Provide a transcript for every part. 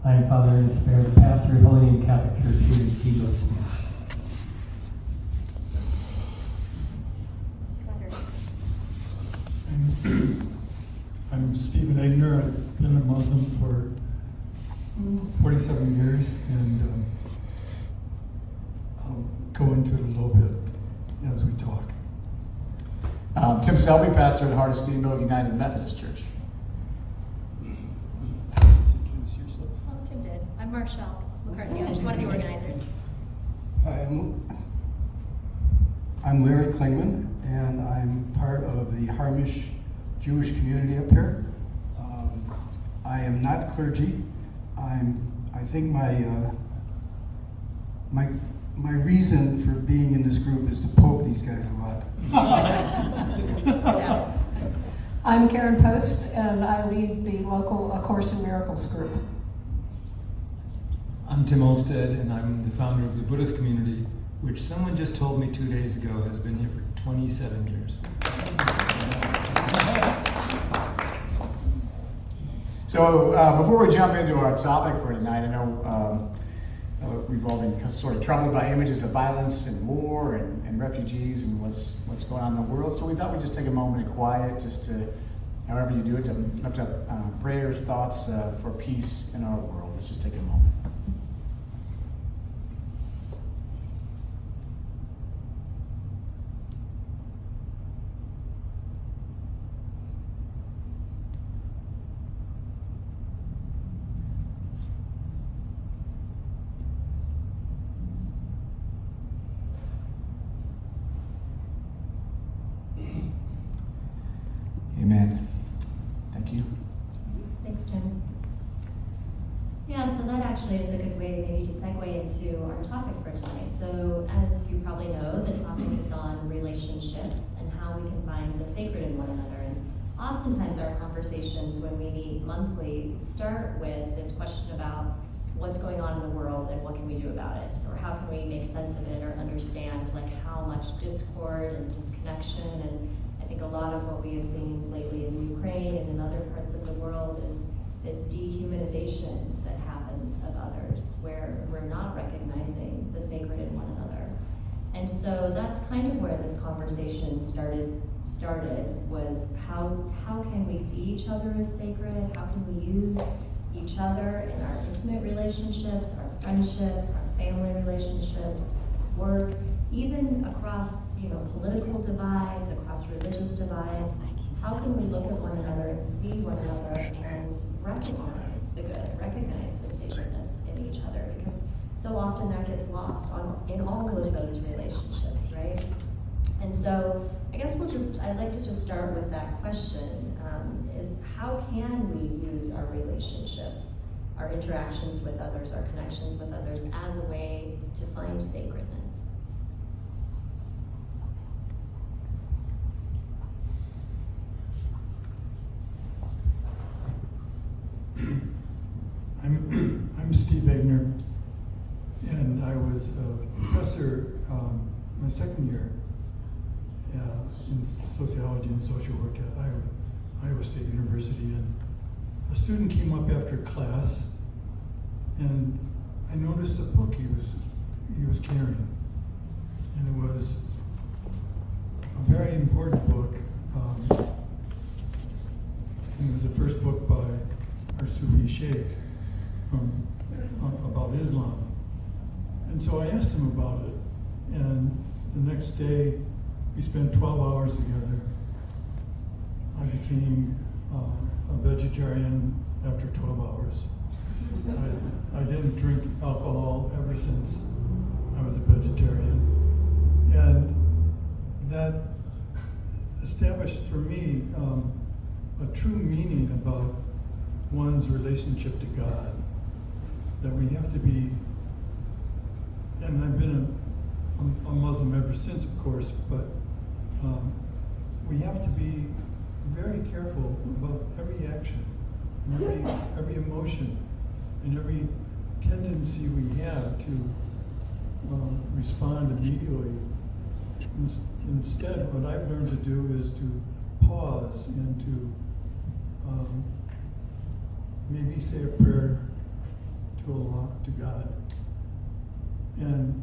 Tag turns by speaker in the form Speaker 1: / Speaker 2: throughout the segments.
Speaker 1: I am Father Ernest Bear, the pastor of Holy Name Catholic Church here in Steamboat Smith.
Speaker 2: I'm Stephen Egner. I've been a Muslim for 47 years, and I'll go into it a little bit as we talk.
Speaker 3: Tim Selby, pastor at Heart of Steamboat United Methodist Church.
Speaker 2: Introduce yourself.
Speaker 4: Oh, Tim did. I'm Marshall McCartney. I'm just one of the organizers.
Speaker 5: Hi, I'm Larry Klingman, and I'm part of the Harmish Jewish community up here. I am not clergy. I think my reason for being in this group is to poke these guys a lot.
Speaker 4: Yeah.
Speaker 6: I'm Karen Post, and I lead the local A Course in Miracles group.
Speaker 7: I'm Tim Olmsted, and I'm the founder of the Buddhist community, which someone just told me 2 days ago has been here for 27 years.
Speaker 3: So before we jump into our topic for tonight, I know we've all been sort of troubled by images of violence and war and refugees and what's going on in the world. So we thought we'd just take a moment of quiet, just to, however you do it, to lift up prayers, thoughts for peace in our world. Let's just take a moment. Amen. Thank you.
Speaker 4: Thanks, Tim. Yeah, so that actually is a good way maybe to segue into our topic for tonight. So as you probably know, the topic is on relationships and how we can find the sacred in one another. And oftentimes our conversations when we meet monthly start with this question about what's going on in the world and what can we do about it? Or how can we make sense of it or understand like how much discord and disconnection, and I think a lot of what we have seen lately in Ukraine and in other parts of the world is this dehumanization that happens of others, where we're not recognizing the sacred in one another. And so that's kind of where this conversation started was how can we see each other as sacred? How can we use each other in our intimate relationships, our friendships, our family relationships, work, even across political divides, across religious divides. How can we look at one another and see one another and recognize the good, recognize the sacredness in each other? Because so often that gets lost in all of those relationships, right? And so I guess I'd like to just start with that question, is how can we use our relationships, our interactions with others, our connections with others as a way to find sacredness?
Speaker 2: I'm Steve Egner, and I was a professor my second year in sociology and social work at Iowa State University, and a student came up after class, and I noticed the book he was carrying, and it was a very important book. And it was the first book by our Sufi Sheikh about Islam. And so I asked him about it, and the next day we spent 12 hours together. I became a vegetarian after 12 hours. I didn't drink alcohol ever since I was a vegetarian. And that established for me a true meaning about one's relationship to God. That we have to be, and I've been a Muslim ever since, of course, but we have to be very careful about every action, and every emotion, and every tendency we have to respond immediately. Instead, what I've learned to do is to pause and to maybe say a prayer to God, and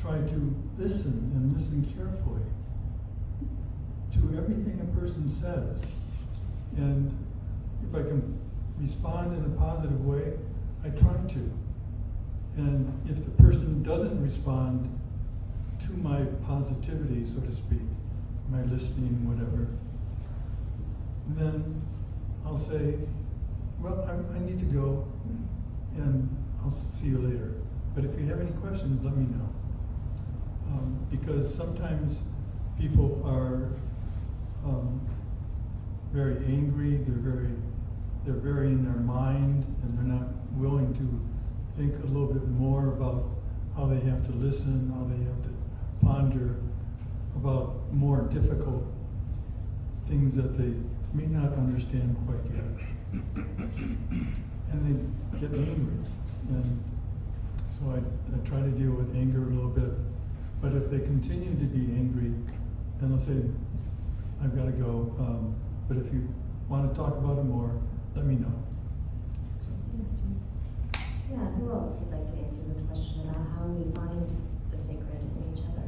Speaker 2: try to listen and listen carefully to everything a person says. And if I can respond in a positive way, I try to. And if the person doesn't respond to my positivity, so to speak, my listening, whatever, then I'll say, well, I need to go, and I'll see you later. But if you have any questions, let me know. Because sometimes people are very angry, they're very in their mind, and they're not willing to think a little bit more about how they have to listen, how they have to ponder about more difficult things that they may not understand quite yet. And they get angry. And so I try to deal with anger a little bit. But if they continue to be angry, then I'll say, I've got to go. But if you want to talk about it more, let me know. So.
Speaker 4: Yeah, who else would like to answer this question about how we find the sacred in each other?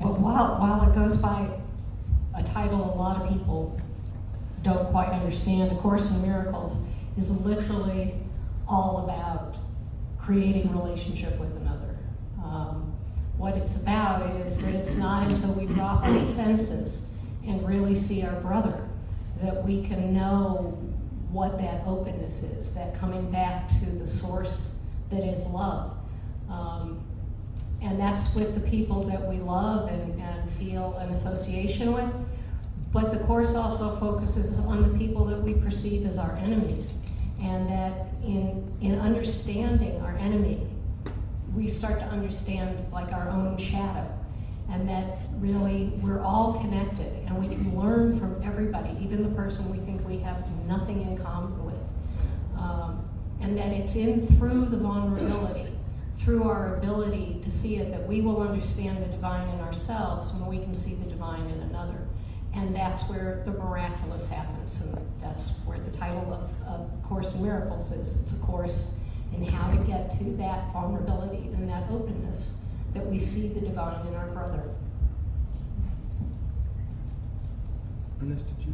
Speaker 6: Well, while it goes by a title a lot of people don't quite understand, A Course in Miracles is literally all about creating relationship with another. What it's about is that it's not until we drop our defenses and really see our brother that we can know what that openness is, that coming back to the source that is love. And that's with the people that we love and feel an association with. But the Course also focuses on the people that we perceive as our enemies. And that in understanding our enemy, we start to understand like our own shadow. And that really we're all connected and we can learn from everybody, even the person we think we have nothing in common with. And that it's through the vulnerability, through our ability to see it, that we will understand the divine in ourselves when we can see the divine in another. And that's where the miraculous happens, and that's where the title of Course in Miracles is. It's a course in how to get to that vulnerability and that openness, that we see the divine in our brother.
Speaker 7: Ernest, did you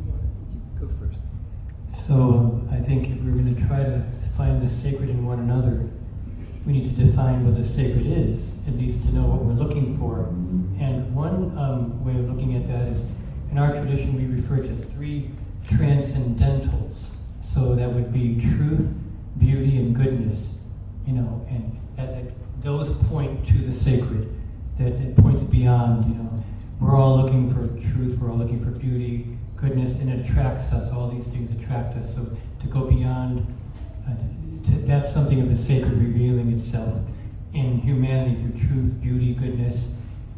Speaker 7: go first?
Speaker 1: So I think if we're going to try to find the sacred in one another, we need to define what the sacred is, at least to know what we're looking for. And one way of looking at that is, in our tradition, we refer to 3 transcendentals. So that would be truth, beauty, and goodness. You know, and those point to the sacred. That it points beyond. You know, we're all looking for truth. We're all looking for beauty, goodness, and it attracts us. All these things attract us. So to go beyond, that's something of the sacred revealing itself in humanity through truth, beauty, goodness.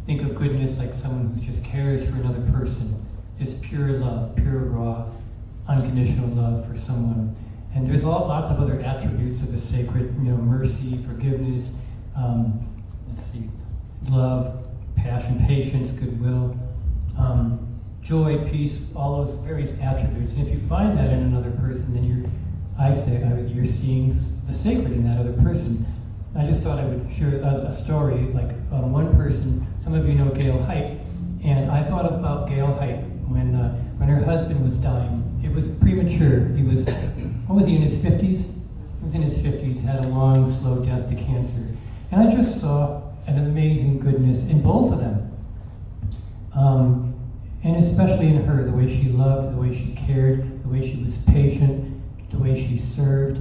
Speaker 1: Think of goodness like someone who just cares for another person. Just pure love, pure, raw, unconditional love for someone. And there's lots of other attributes of the sacred, you know, mercy, forgiveness, love, passion, patience, goodwill, joy, peace, all those various attributes. And if you find that in another person, then you're seeing the sacred in that other person. I just thought I would share a story, like one person, some of you know Gail Height, and I thought about Gail Height when her husband was dying. It was premature. He was, what was he, in his 50s? He was in his 50s, had a long, slow death to cancer. And I just saw an amazing goodness in both of them. And especially in her, the way she loved, the way she cared, the way she was patient, the way she served,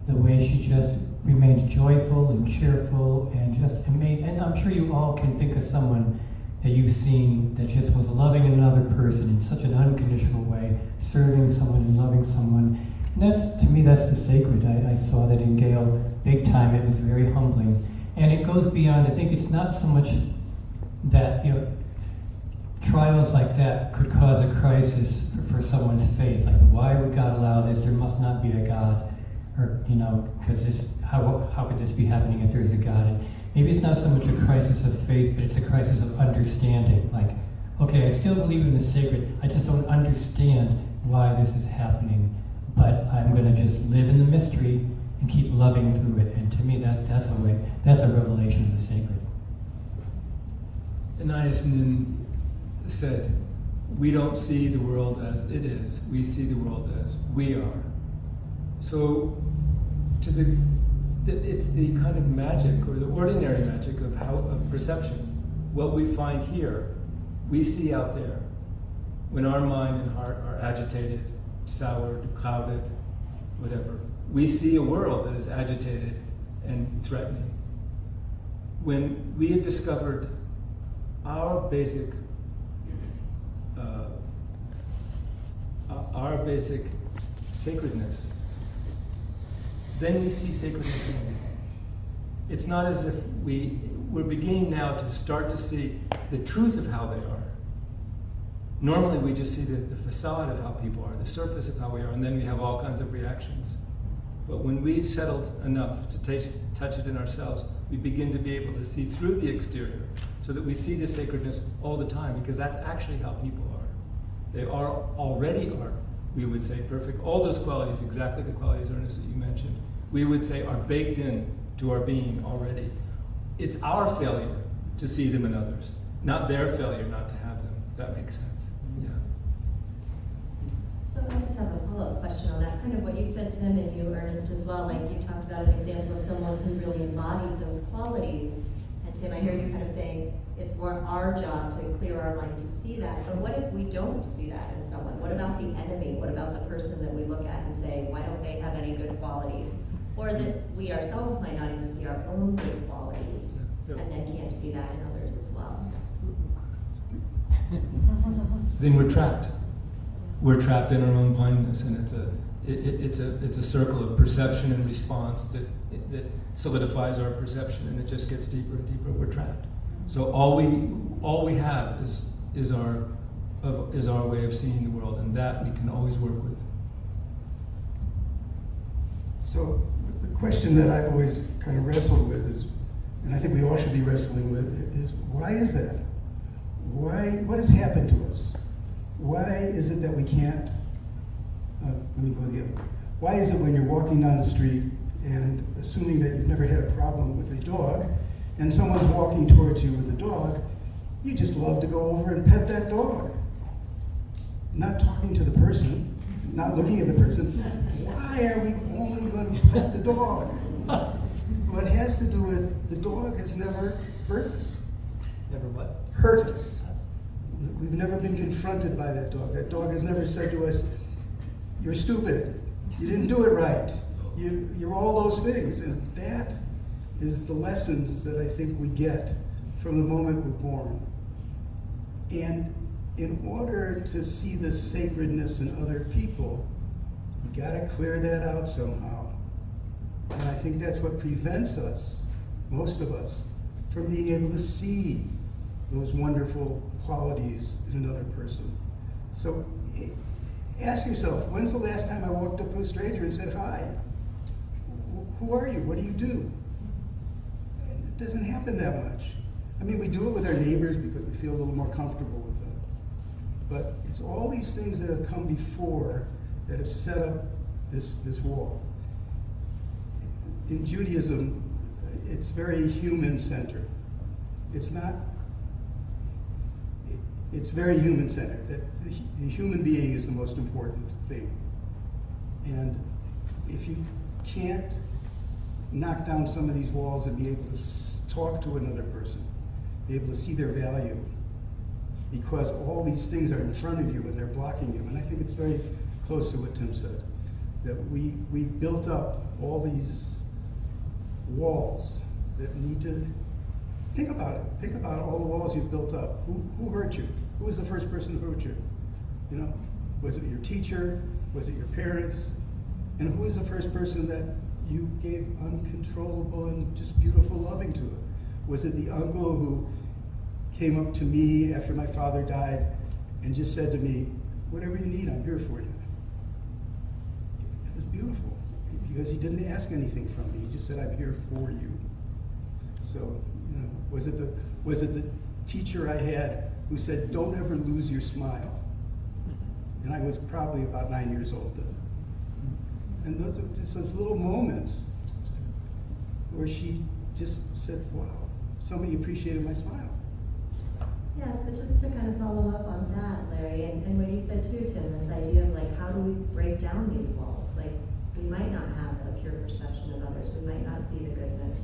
Speaker 1: the way she just remained joyful and cheerful and just amazing. And I'm sure you all can think of someone that you've seen that just was loving another person in such an unconditional way, serving someone and loving someone. And that's, to me, that's the sacred. I saw that in Gail big time. It was very humbling. And it goes beyond, I think it's not so much that, you know, trials like that could cause a crisis for someone's faith. Like, why would God allow this? There must not be a God. Or, you know, because how could this be happening if there's a God? And maybe it's not so much a crisis of faith, but it's a crisis of understanding. Like, okay, I still believe in the sacred. I just don't understand why this is happening. But I'm going to just live in the mystery and keep loving through it. And to me, that's a way, that's a revelation of the sacred.
Speaker 7: Anais Nin said, we don't see the world as it is, we see the world as we are. So it's the kind of magic, or the ordinary magic of perception. What we find here, we see out there. When our mind and heart are agitated, soured, clouded, whatever, we see a world that is agitated and threatening. When we have discovered our basic sacredness, then we see sacredness in everything. It's not as if we're beginning now to start to see the truth of how they are. Normally we just see the facade of how people are, the surface of how we are, and then we have all kinds of reactions. But when we've settled enough to touch it in ourselves, we begin to be able to see through the exterior, so that we see the sacredness all the time, because that's actually how people are. They already are, we would say, perfect. All those qualities, exactly the qualities, Ernest, that you mentioned, we would say are baked in to our being already. It's our failure to see them in others, not their failure not to have them. If that makes sense. Yeah.
Speaker 4: So I just have a follow-up question on that, kind of what you said, Tim, and you, Ernest, as well. Like you talked about an example of someone who really embodied those qualities. And Tim, I hear you kind of saying it's more our job to clear our mind to see that. But what if we don't see that in someone? What about the enemy? What about the person that we look at and say, why don't they have any good qualities? Or that we ourselves might not even see our own good qualities, and then can't see that in others as well.
Speaker 7: Then we're trapped. We're trapped in our own blindness, and it's a circle of perception and response that solidifies our perception, and it just gets deeper and deeper. We're trapped. So all we have is our way of seeing the world, and that we can always work with.
Speaker 5: So the question that I've always kind of wrestled with is, and I think we all should be wrestling with, is why is that? What has happened to us? Why is it that we can't, let me go the other way. Why is it when you're walking down the street and assuming that you've never had a problem with a dog, and someone's walking towards you with a dog, you just love to go over and pet that dog? Not talking to the person, not looking at the person. Why are we only going to pet the dog? Well, it has to do with the dog has never hurt us.
Speaker 7: Never what?
Speaker 5: Hurt us. We've never been confronted by that dog. That dog has never said to us, you're stupid, you didn't do it right, you're all those things. And that is the lessons that I think we get from the moment we're born. And in order to see the sacredness in other people, you gotta clear that out somehow. And I think that's what prevents us, most of us, from being able to see those wonderful qualities in another person. So ask yourself, when's the last time I walked up to a stranger and said, hi? Who are you? What do you do? It doesn't happen that much. I mean, we do it with our neighbors because we feel a little more comfortable with them. But it's all these things that have come before that have set up this wall. In Judaism, it's very human-centered. It's very human-centered, that the human being is the most important thing. And if you can't knock down some of these walls and be able to talk to another person, be able to see their value, because all these things are in front of you and they're blocking you. And I think it's very close to what Tim said, that we built up all these walls that need to, think about it. Think about all the walls you've built up. Who hurt you? Who was the first person who hurt you? You know, was it your teacher? Was it your parents? And who was the first person that you gave uncontrollable and just beautiful loving to? Was it the uncle who came up to me after my father died and just said to me, whatever you need, I'm here for you? It was beautiful because he didn't ask anything from me. He just said, I'm here for you. So, you know, was it the teacher I had who said, don't ever lose your smile? And I was probably about 9 years old then. And those are just those little moments where she just said, wow, somebody appreciated my smile.
Speaker 4: Yeah, so just to kind of follow up on that, Larry, and what you said too, Tim, this idea of like, how do we break down these walls? Like, we might not have a pure perception of others. We might not see the goodness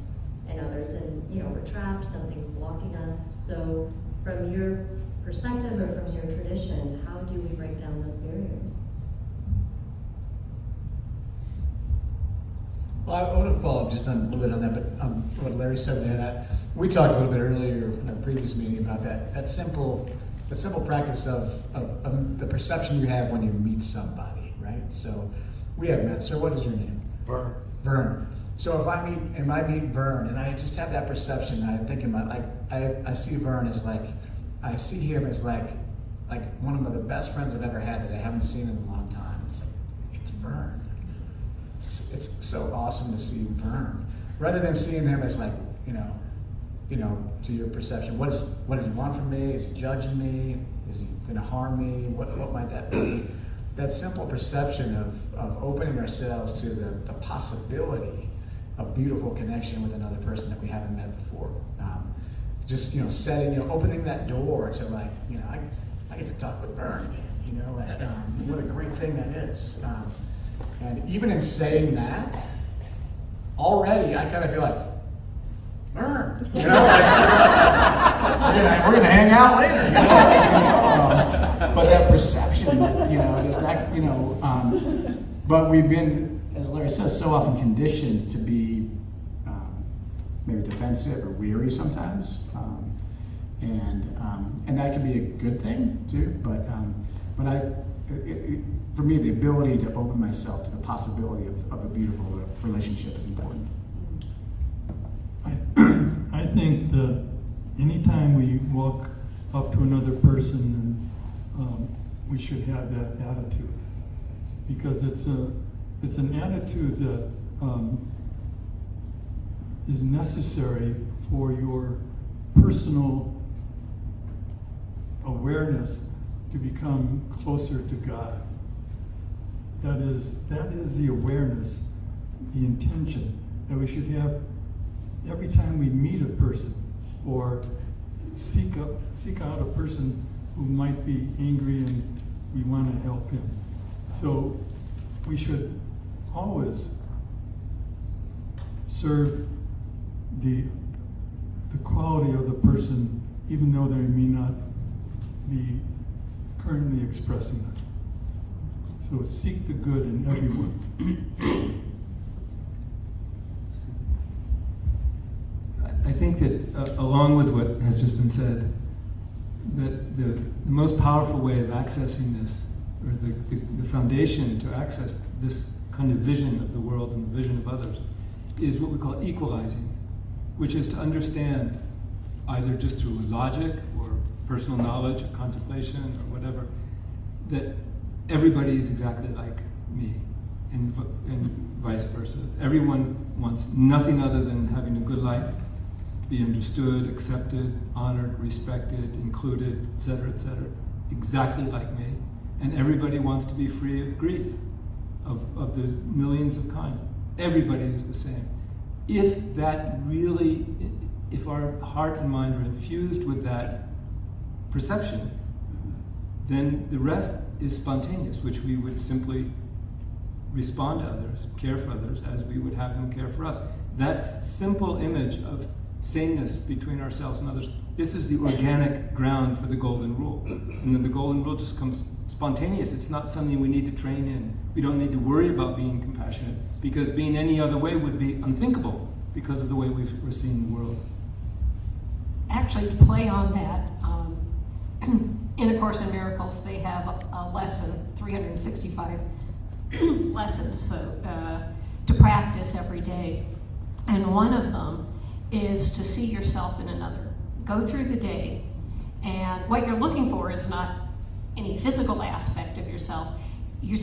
Speaker 4: in others, and we're trapped, something's blocking us. So from your perspective or from your tradition, how do we break down those barriers?
Speaker 3: Well, I want to follow up just on a little bit on that, but what Larry said there, that we talked a little bit earlier in our previous meeting about that simple practice of the perception you have when you meet somebody, right? So we have met. Sir, what is your name?
Speaker 8: Vern.
Speaker 3: Vern. So if I meet Vern and I just have that perception, I think in my I see Vern as I see him as like one of the best friends I've ever had that I haven't seen in a long time. It's Vern. It's so awesome to see Vern, rather than seeing him as to your perception. What does he want from me? Is he judging me? Is he going to harm me? What might that be? That simple perception of opening ourselves to the possibility of beautiful connection with another person that we haven't met before. Opening that door to I get to talk with Vern, what a great thing that is. And even in saying that, already I kind of feel like, Vern, we're gonna hang out later. But that perception, but we've been, as Larry says, so often conditioned to be maybe defensive or weary sometimes, and that can be a good thing too. But for me, the ability to open myself to the possibility of a beautiful relationship is important.
Speaker 2: I think that anytime we walk up to another person, we should have that attitude, because it's an attitude that is necessary for your personal awareness to become closer to God. That is the awareness, the intention that we should have every time we meet a person or seek out a person who might be angry and we want to help him. So we should always serve the quality of the person, even though they may not be currently expressing it. So seek the good in everyone.
Speaker 7: I think that along with what has just been said, that the most powerful way of accessing this, or the foundation to access this kind of vision of the world and the vision of others, is what we call equalizing, which is to understand, either just through logic or personal knowledge or contemplation or whatever, that everybody is exactly like me, and vice versa. Everyone wants nothing other than having a good life, be understood, accepted, honored, respected, included, etc., exactly like me. And everybody wants to be free of grief, of the millions of kinds. Everybody is the same. If our heart and mind are infused with that perception, then the rest is spontaneous, which we would simply respond to others, care for others, as we would have them care for us. That simple image of sameness between ourselves and others, this is the organic ground for the golden rule. And then the golden rule just comes spontaneous. It's not something we need to train in. We don't need to worry about being compassionate, because being any other way would be unthinkable because of the way we're seeing the world.
Speaker 6: Actually, to play on that, in A Course in Miracles, they have a lesson, 365 lessons to practice every day. And one of them is to see yourself in another. Go through the day, and what you're looking for is not any physical aspect of yourself. You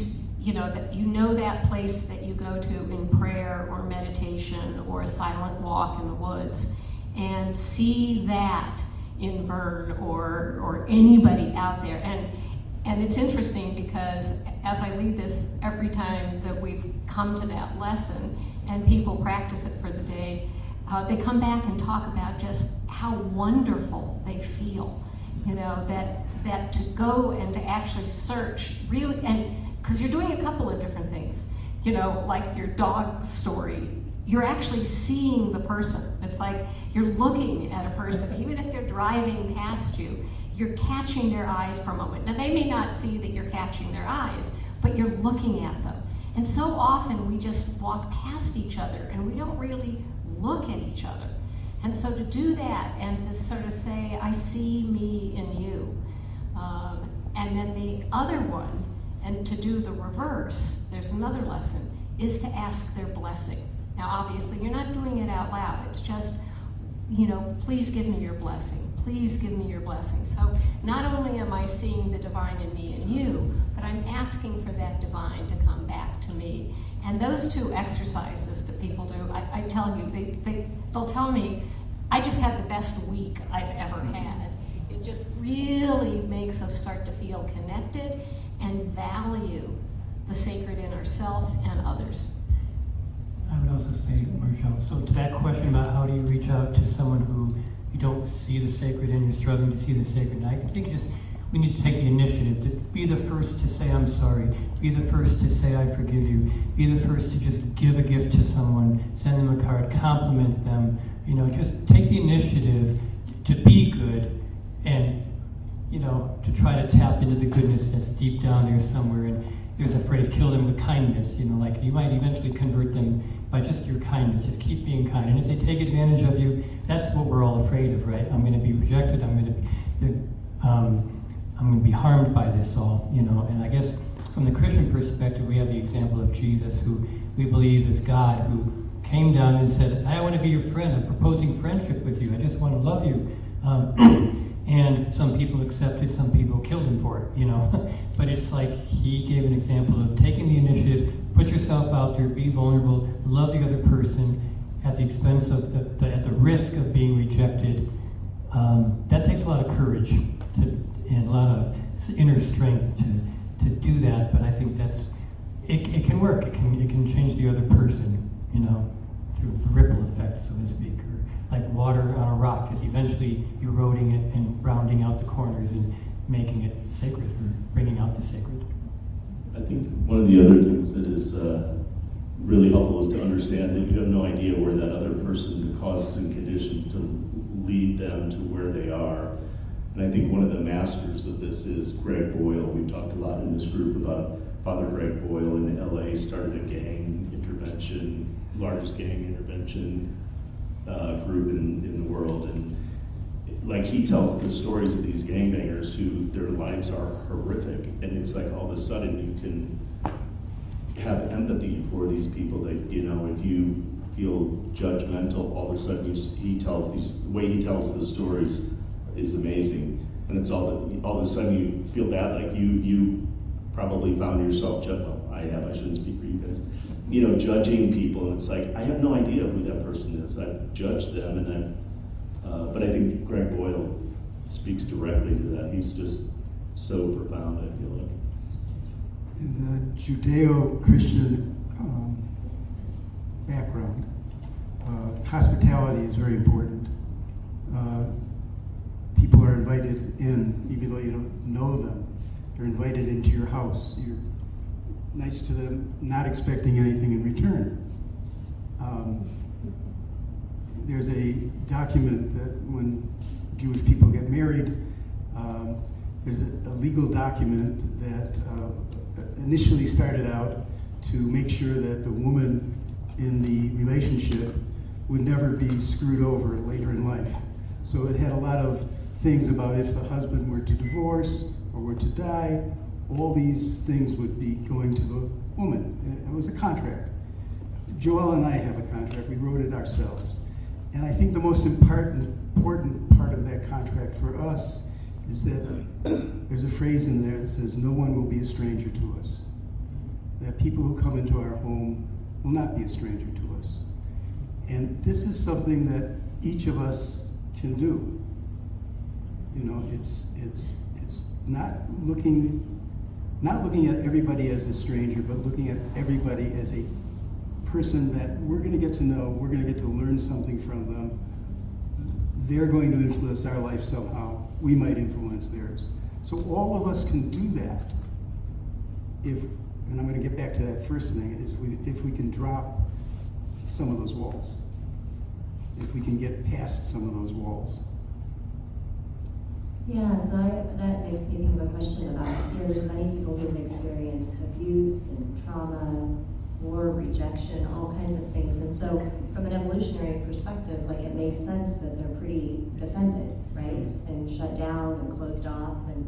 Speaker 6: know that place that you go to in prayer or meditation or a silent walk in the woods, and see that in Vern or anybody out there. And it's interesting, because as I lead this, every time that we've come to that lesson and people practice it for the day, they come back and talk about just how wonderful they feel. You know, that to go and to actually search, really, and because you're doing a couple of different things. You know, like your dog story, you're actually seeing the person. It's like you're looking at a person, even if they're driving past you, you're catching their eyes for a moment. Now, they may not see that you're catching their eyes, but you're looking at them. And so often we just walk past each other and we don't really look at each other. And so to do that and to sort of say, I see me in you. And then the other one, and to do the reverse, there's another lesson, is to ask their blessing. Now, obviously, you're not doing it out loud. It's just, you know, please give me your blessing. Please give me your blessing. So not only am I seeing the divine in me and you, but I'm asking for that divine to come back to me. And those two exercises that people do, I tell you, they'll tell me, I just had the best week I've ever had. It just really makes us start to feel connected and value the sacred in ourselves and others.
Speaker 1: I would also say, Marshall, so to that question about how do you reach out to someone who you don't see the sacred in, you're struggling to see the sacred, and I think we need to take the initiative to be the first to say I'm sorry, be the first to say I forgive you, be the first to just give a gift to someone, send them a card, compliment them, you know, just take the initiative to be good and, you know, to try to tap into the goodness that's deep down there somewhere. And there's a phrase, kill them with kindness, you know, like you might eventually convert them by just your kindness. Just keep being kind. And if they take advantage of you, that's what we're all afraid of, right? I'm going to be rejected. I'm going to be harmed by this all, you know. And I guess from the Christian perspective, we have the example of Jesus, who we believe is God, who came down and said, I want to be your friend. I'm proposing friendship with you. I just want to love you. And some people accepted, some people killed him for it, you know. But it's like he gave an example of taking the initiative, put yourself out there, be vulnerable, love the other person at the expense of at the risk of being rejected. That takes a lot of courage and a lot of inner strength to do that. But I think it can work. It can change the other person, you know, through the ripple effect, so to speak. Like water on a rock is eventually eroding it and rounding out the corners and making it sacred, or bringing out the sacred.
Speaker 8: I think one of the other things that is really helpful is to understand that you have no idea where that other person, the causes and conditions to lead them to where they are. And I think one of the masters of this is Greg Boyle. We've talked a lot in this group about Father Greg Boyle in LA, started a gang intervention, largest gang intervention group in the world, and like he tells the stories of these gangbangers who their lives are horrific, and it's like all of a sudden you can have empathy for these people that, you know, if you feel judgmental, all of a sudden the way he tells the stories is amazing, and it's all of a sudden you feel bad, like you probably found yourself I shouldn't speak for you guys, you know, judging people, and it's like, I have no idea who that person is. I've judged them, and but I think Greg Boyle speaks directly to that. He's just so profound, I feel like.
Speaker 5: In the Judeo-Christian background, hospitality is very important. People are invited in, even though you don't know them. They're invited into your house. You're nice to them, not expecting anything in return. There's a document that when Jewish people get married, there's a legal document that initially started out to make sure that the woman in the relationship would never be screwed over later in life. So it had a lot of things about if the husband were to divorce or were to die, all these things would be going to the woman. It was a contract. Joel and I have a contract. We wrote it ourselves. And I think the most important part of that contract for us is that there's a phrase in there that says, no one will be a stranger to us. That people who come into our home will not be a stranger to us. And this is something that each of us can do. You know, it's not looking not looking at everybody as a stranger, but looking at everybody as a person that we're going to get to know, we're going to get to learn something from them. They're going to influence our life somehow. We might influence theirs. So all of us can do that and I'm going to get back to that first thing, is if we can drop some of those walls. If we can get past some of those walls.
Speaker 4: Yeah, so that makes me think of a question about, there's many people who've experienced abuse and trauma, war, rejection, all kinds of things. And so from an evolutionary perspective, like, it makes sense that they're pretty defended, right? And shut down and closed off, and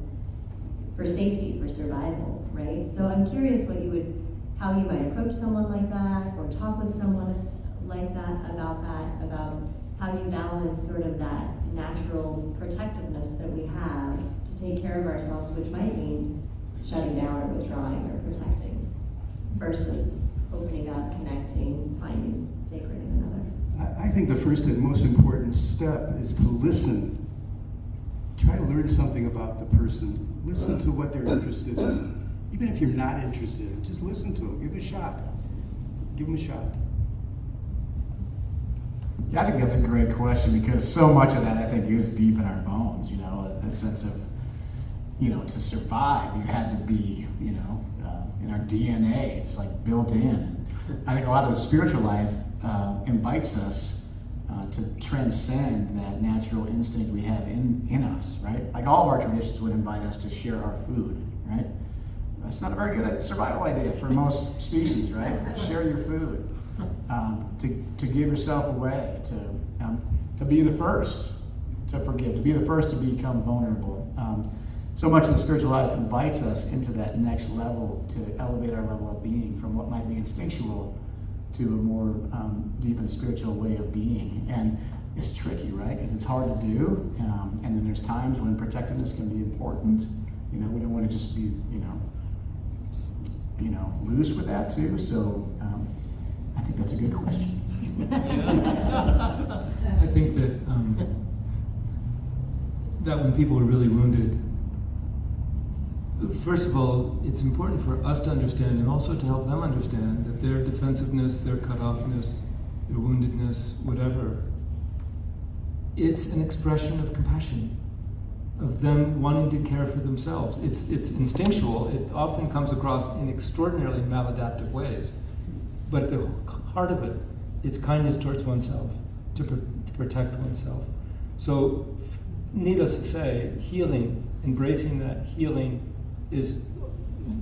Speaker 4: for safety, for survival, right? So I'm curious how you might approach someone like that, or talk with someone like that, about how you balance sort of that natural protectiveness that we have to take care of ourselves, which might mean shutting down or withdrawing or protecting, versus opening up, connecting, finding sacred in another.
Speaker 5: I think the first and most important step is to listen. Try to learn something about the person. Listen to what they're interested in. Even if you're not interested, just listen to them. Give it a shot. Give them a shot.
Speaker 3: Yeah, I think that's a great question, because so much of that, I think, is deep in our bones, you know, that sense of, you know, to survive, you had to be, you know, in our DNA, it's like built in. I think a lot of the spiritual life invites us to transcend that natural instinct we have in us, right? Like, all of our traditions would invite us to share our food, right? That's not a very good survival idea for most species, right? Share your food. To give yourself away, to be the first to forgive, to be the first to become vulnerable. So much of the spiritual life invites us into that next level, to elevate our level of being from what might be instinctual to a more deep and spiritual way of being. And it's tricky, right? Because it's hard to do. And then there's times when protectiveness can be important. You know, we don't want to just be, loose with that too. So I think that's a good question.
Speaker 7: I think that when people are really wounded, first of all, it's important for us to understand, and also to help them understand, that their defensiveness, their cut-offness, their woundedness, whatever, it's an expression of compassion, of them wanting to care for themselves. It's instinctual. It often comes across in extraordinarily maladaptive ways. But at the heart of it, it's kindness towards oneself, to protect oneself. So, needless to say, healing, embracing that healing, is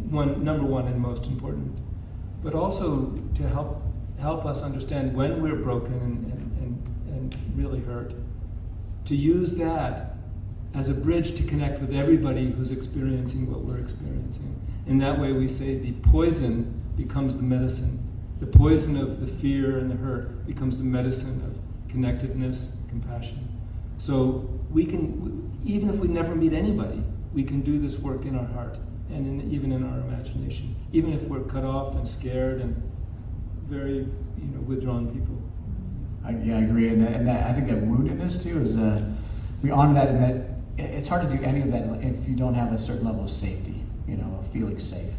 Speaker 7: number one and most important. But also to help us understand when we're broken and really hurt, to use that as a bridge to connect with everybody who's experiencing what we're experiencing. In that way, we say the poison becomes the medicine. The poison of the fear and the hurt becomes the medicine of connectedness, compassion. So we can, even if we never meet anybody, we can do this work in our heart and even in our imagination, even if we're cut off and scared and very, withdrawn people.
Speaker 3: I agree, and that I think that woundedness too is we honor that, and that it's hard to do any of that if you don't have a certain level of safety, of feeling safe.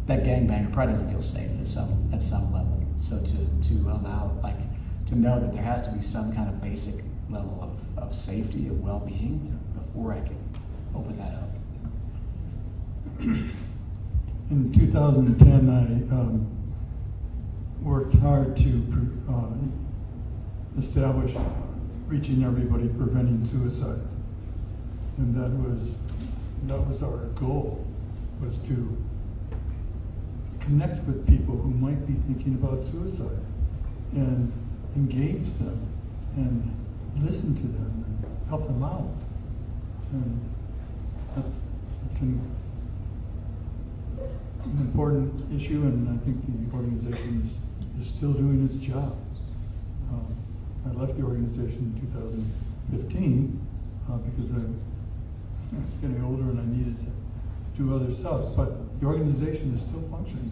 Speaker 3: That gangbanger probably doesn't feel safe at some level. So to allow, to know that there has to be some kind of basic level of safety, of well-being, before I can open that up.
Speaker 2: In 2010, I worked hard to establish Reaching Everybody, Preventing Suicide, and that was our goal, was to connect with people who might be thinking about suicide and engage them and listen to them and help them out. And that's an important issue, and I think the organization is still doing its job. I left the organization in 2015 because I was getting older and I needed to do other stuff, but the organization is still functioning.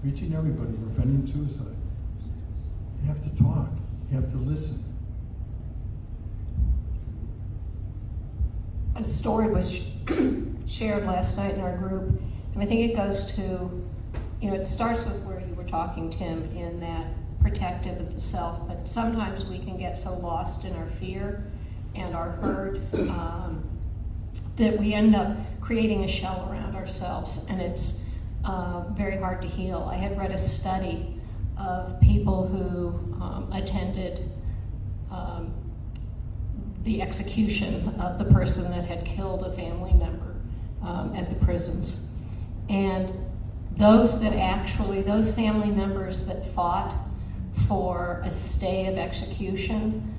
Speaker 2: Reaching Everybody, Preventing Suicide. You have to talk, you have to listen.
Speaker 6: A story was shared last night in our group And I think it goes to, it starts with where you were talking, Tim, in that protective of the self, but sometimes we can get so lost in our fear and our hurt that we end up creating a shell around ourselves, and it's very hard to heal. I had read a study of people who attended the execution of the person that had killed a family member at the prisons. And those family members that fought for a stay of execution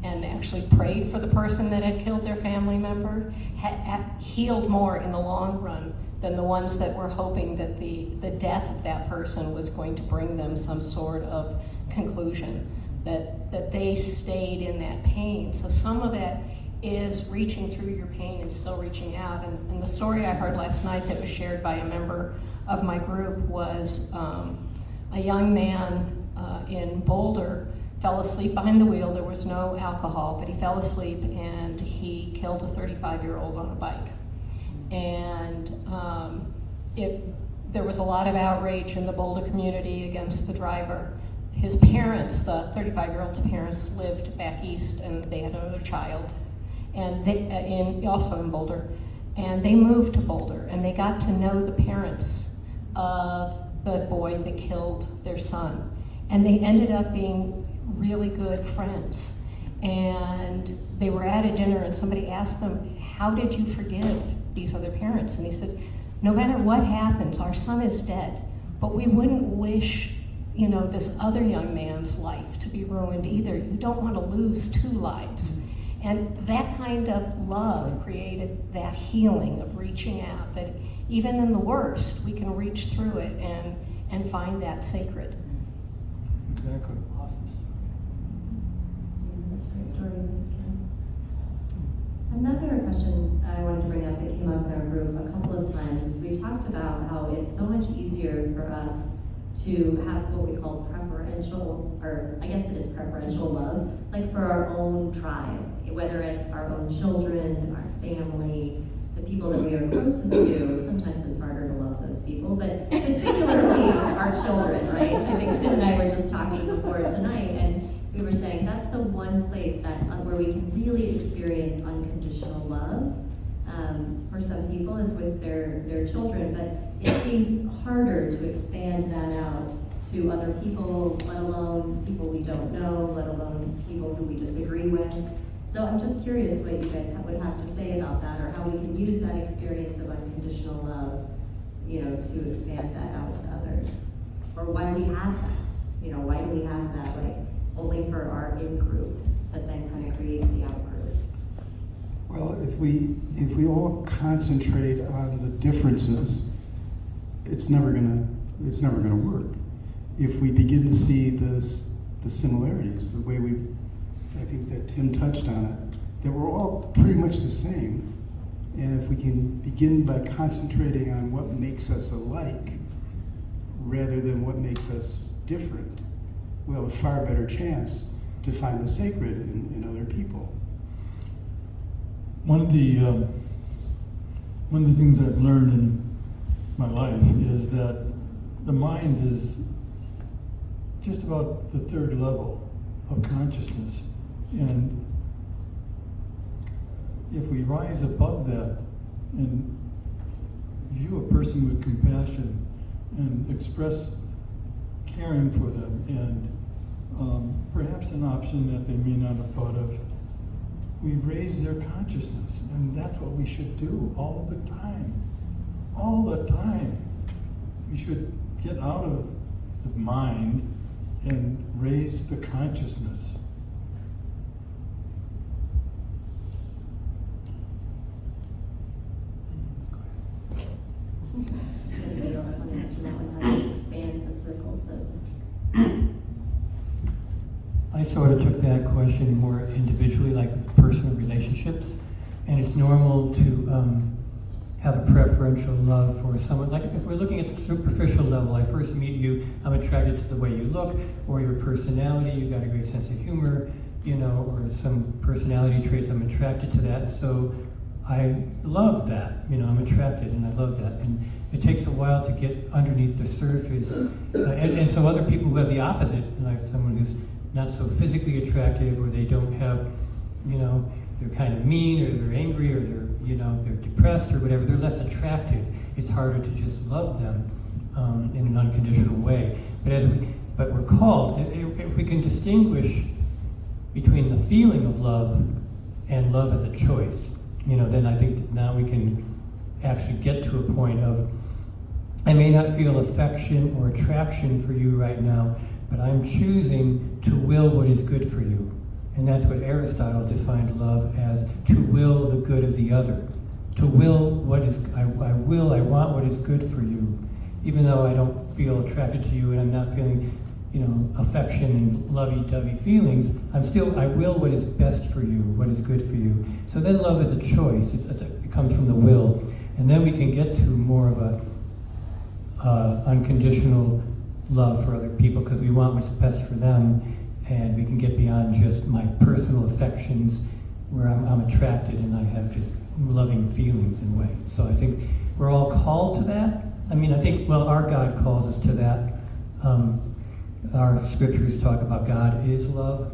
Speaker 6: and actually prayed for the person that had killed their family member had healed more in the long run than the ones that were hoping that the death of that person was going to bring them some sort of conclusion, that they stayed in that pain. So some of that is reaching through your pain and still reaching out. And the story I heard last night that was shared by a member of my group was a young man in Boulder fell asleep behind the wheel. There was no alcohol, but he fell asleep and he killed a 35-year-old on a bike. And there was a lot of outrage in the Boulder community against the driver. His parents, the 35-year-old's parents, lived back east, and they had another child, and also in Boulder. And they moved to Boulder, and they got to know the parents of the boy that killed their son. And they ended up being really good friends. And they were at a dinner, and somebody asked them, "How did you forgive these other parents?" And he said, "No matter what happens, our son is dead, but we wouldn't wish, this other young man's life to be ruined either. You don't want to lose two lives." And that kind of love created that healing of reaching out, that even in the worst, we can reach through it and find that sacred.
Speaker 7: Exactly. Awesome story.
Speaker 4: That's a great story, thanks, Ken. Another question I wanted to bring up that came up in our group a couple of times is we talked about how it's so much easier for us to have what we call preferential, or I guess it is preferential love, like for our own tribe, whether it's our own children, our family, the people that we are closest to. Sometimes it's harder to love those people, but particularly our children, right? I think Tim and I were just talking before tonight, and we were saying that's the one place that where we can really experience unconditional love. For some people is with their children, but it seems harder to expand that out to other people, let alone people we don't know, let alone people who we disagree with. So I'm just curious what you guys would have to say about that, or how we can use that experience of unconditional love, to expand that out to others. Or why we have that. Why do we have that, only for our in-group, but then kind of creates the out-group?
Speaker 5: Well, if we all concentrate on the differences, it's never gonna work. If we begin to see the similarities, the way I think that Tim touched on it, that we're all pretty much the same, and if we can begin by concentrating on what makes us alike rather than what makes us different, we'll have a far better chance to find the sacred in other people.
Speaker 2: One of the things I've learned in my life is that the mind is just about the third level of consciousness. And if we rise above that and view a person with compassion and express caring for them and perhaps an option that they may not have thought of, we raise their consciousness, and that's what we should do all the time. All the time. We should get out of the mind and raise the consciousness.
Speaker 1: I sort of took that question more individually, like personal relationships, and it's normal to have a preferential love for someone. Like if we're looking at the superficial level, I first meet you, I'm attracted to the way you look, or your personality, you've got a great sense of humor, or some personality traits, I'm attracted to that. So I love that. I'm attracted and I love that. And it takes a while to get underneath the surface. And so other people who have the opposite, like someone who's not so physically attractive, or they don't have, they're kind of mean, or they're angry, or they're depressed, or whatever, they're less attractive. It's harder to just love them in an unconditional way. But we're called, if we can distinguish between the feeling of love and love as a choice, then I think that now we can actually get to a point of, I may not feel affection or attraction for you right now, but I'm choosing to will what is good for you. And that's what Aristotle defined love as, to will the good of the other. To will what is, I want what is good for you. Even though I don't feel attracted to you and I'm not feeling, affection and lovey-dovey feelings, I will what is best for you, what is good for you. So then love is a choice. It comes from the will. And then we can get to more of a unconditional love for other people, because we want what's best for them, and we can get beyond just my personal affections where I'm attracted and I have just loving feelings in a way. So I think we're all called to that. Our God calls us to that. Our scriptures talk about God is love,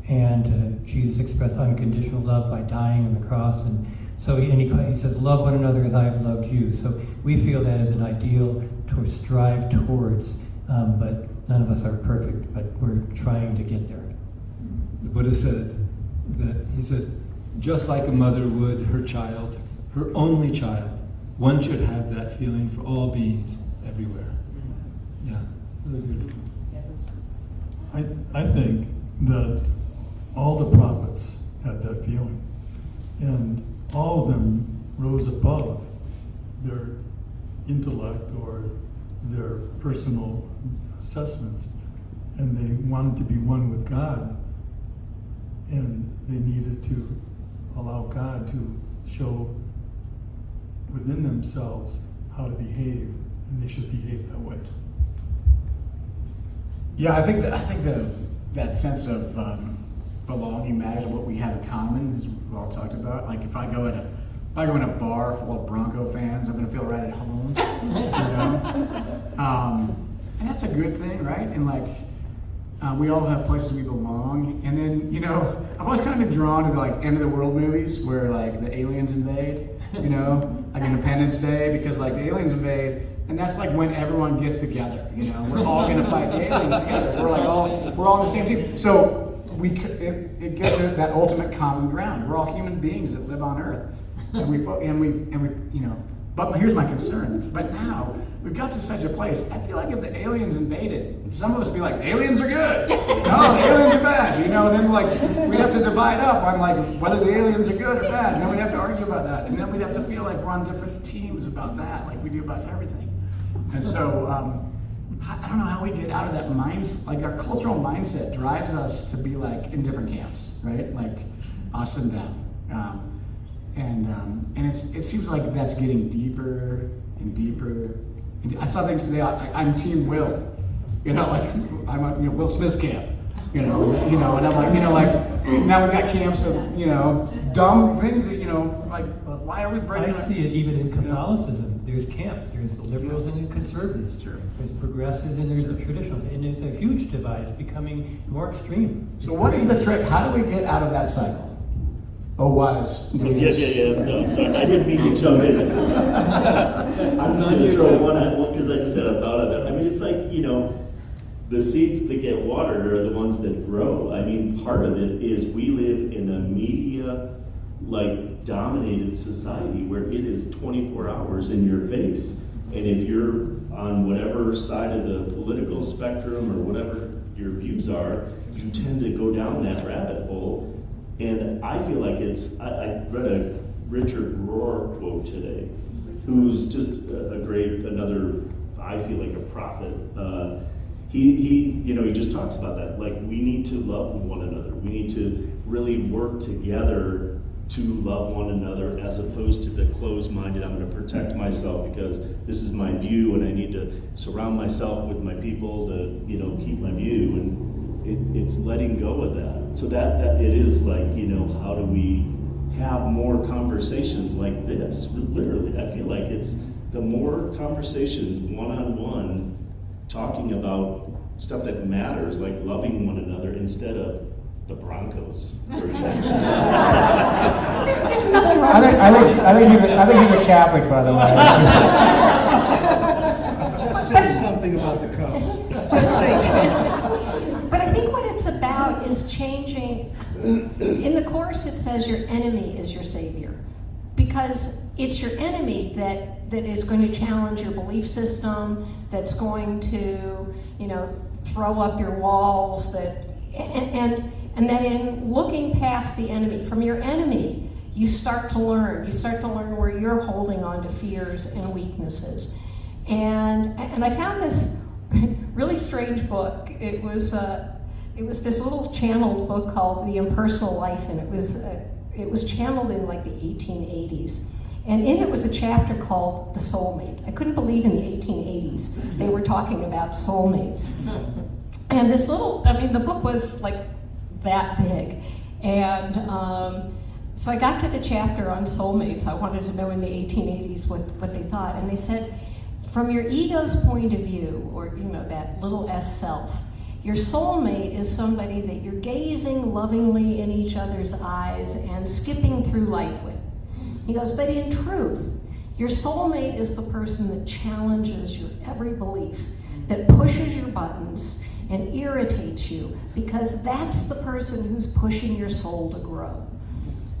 Speaker 1: and Jesus expressed unconditional love by dying on the cross, and so he says, love one another as I have loved you. So we feel that as an ideal to strive towards, but none of us are perfect, but we're trying to get there.
Speaker 7: The Buddha said that just like a mother would her child, her only child, one should have that feeling for all beings everywhere. Yeah, really good.
Speaker 2: I think that all the prophets had that feeling, and all of them rose above their intellect or their personal assessments, and they wanted to be one with God, and they needed to allow God to show within themselves how to behave, and they should behave that way.
Speaker 3: Yeah, I think that sense of belonging matters, what we have in common, as we've all talked about. Like if I go in a bar full of Bronco fans, I'm gonna feel right at home, and that's a good thing, right? And we all have places we belong. And then I've always kind of been drawn to the end of the world movies where the aliens invade, like Independence Day, because the aliens invade. And that's when everyone gets together, we're all gonna fight the aliens together. We're we're all on the same team. So it gets to that ultimate common ground. We're all human beings that live on Earth, But here's my concern. But now we've got to such a place. I feel like if the aliens invaded, some of us would be like, aliens are good. No, the aliens are bad. Then we'd have to divide up on whether the aliens are good or bad. And then we'd have to argue about that. And then we'd have to feel like we're on different teams about that, like we do about everything. And so I don't know how we get out of that mindset. Our cultural mindset drives us to be in different camps, right? Us and them. It seems like that's getting deeper and deeper. I saw things today. I'm Team Will, I'm on Will Smith's camp, and I'm now we've got camps of dumb things that why are we breaking?
Speaker 1: I see it even in Catholicism. There's camps. There's the liberals and the conservatives. Sure. There's progressives and there's the traditionals, and there's a huge divide. It's becoming more extreme.
Speaker 3: So what is the trick? How do we get out of that cycle? Oh, wise.
Speaker 8: Yeah. No, sorry. I didn't mean to jump in. I'm going to throw one because I just had a thought of it. It's the seeds that get watered are the ones that grow. Part of it is we live in a media dominated society where it is 24 hours in your face. And if you're on whatever side of the political spectrum or whatever your views are, you tend to go down that rabbit hole. And I feel like I read a Richard Rohr quote today, who's just another, I feel like a prophet. He just talks about that. We need to love one another. We need to really work together to love one another, as opposed to the closed-minded, I'm going to protect myself because this is my view and I need to surround myself with my people to, keep my view. And it's letting go of that. So that it is how do have more conversations like this. Literally, I feel like it's the more conversations one-on-one talking about stuff that matters, like loving one another instead of the Broncos, for example.
Speaker 6: There's nothing wrong with
Speaker 3: I think he's a Catholic, by the way.
Speaker 5: Just say something about the Cubs. Just say something.
Speaker 6: But I think what it's about is changing. In the Course, it says your enemy is your savior, because it's your enemy that is going to challenge your belief system, that's going to, throw up your walls, and then in looking past the enemy, from your enemy, you start to learn. You start to learn where you're holding on to fears and weaknesses. And I found this really strange book. It was this little channeled book called The Impersonal Life, and it was channeled in like the 1880s. And in it was a chapter called The Soulmate. I couldn't believe in the 1880s they were talking about soulmates. And the book was like that big. And so I got to the chapter on soulmates. I wanted to know in the 1880s what they thought. And they said, from your ego's point of view, or that little S self, your soulmate is somebody that you're gazing lovingly in each other's eyes and skipping through life with. He goes, but in truth, your soulmate is the person that challenges your every belief, that pushes your buttons and irritates you, because that's the person who's pushing your soul to grow.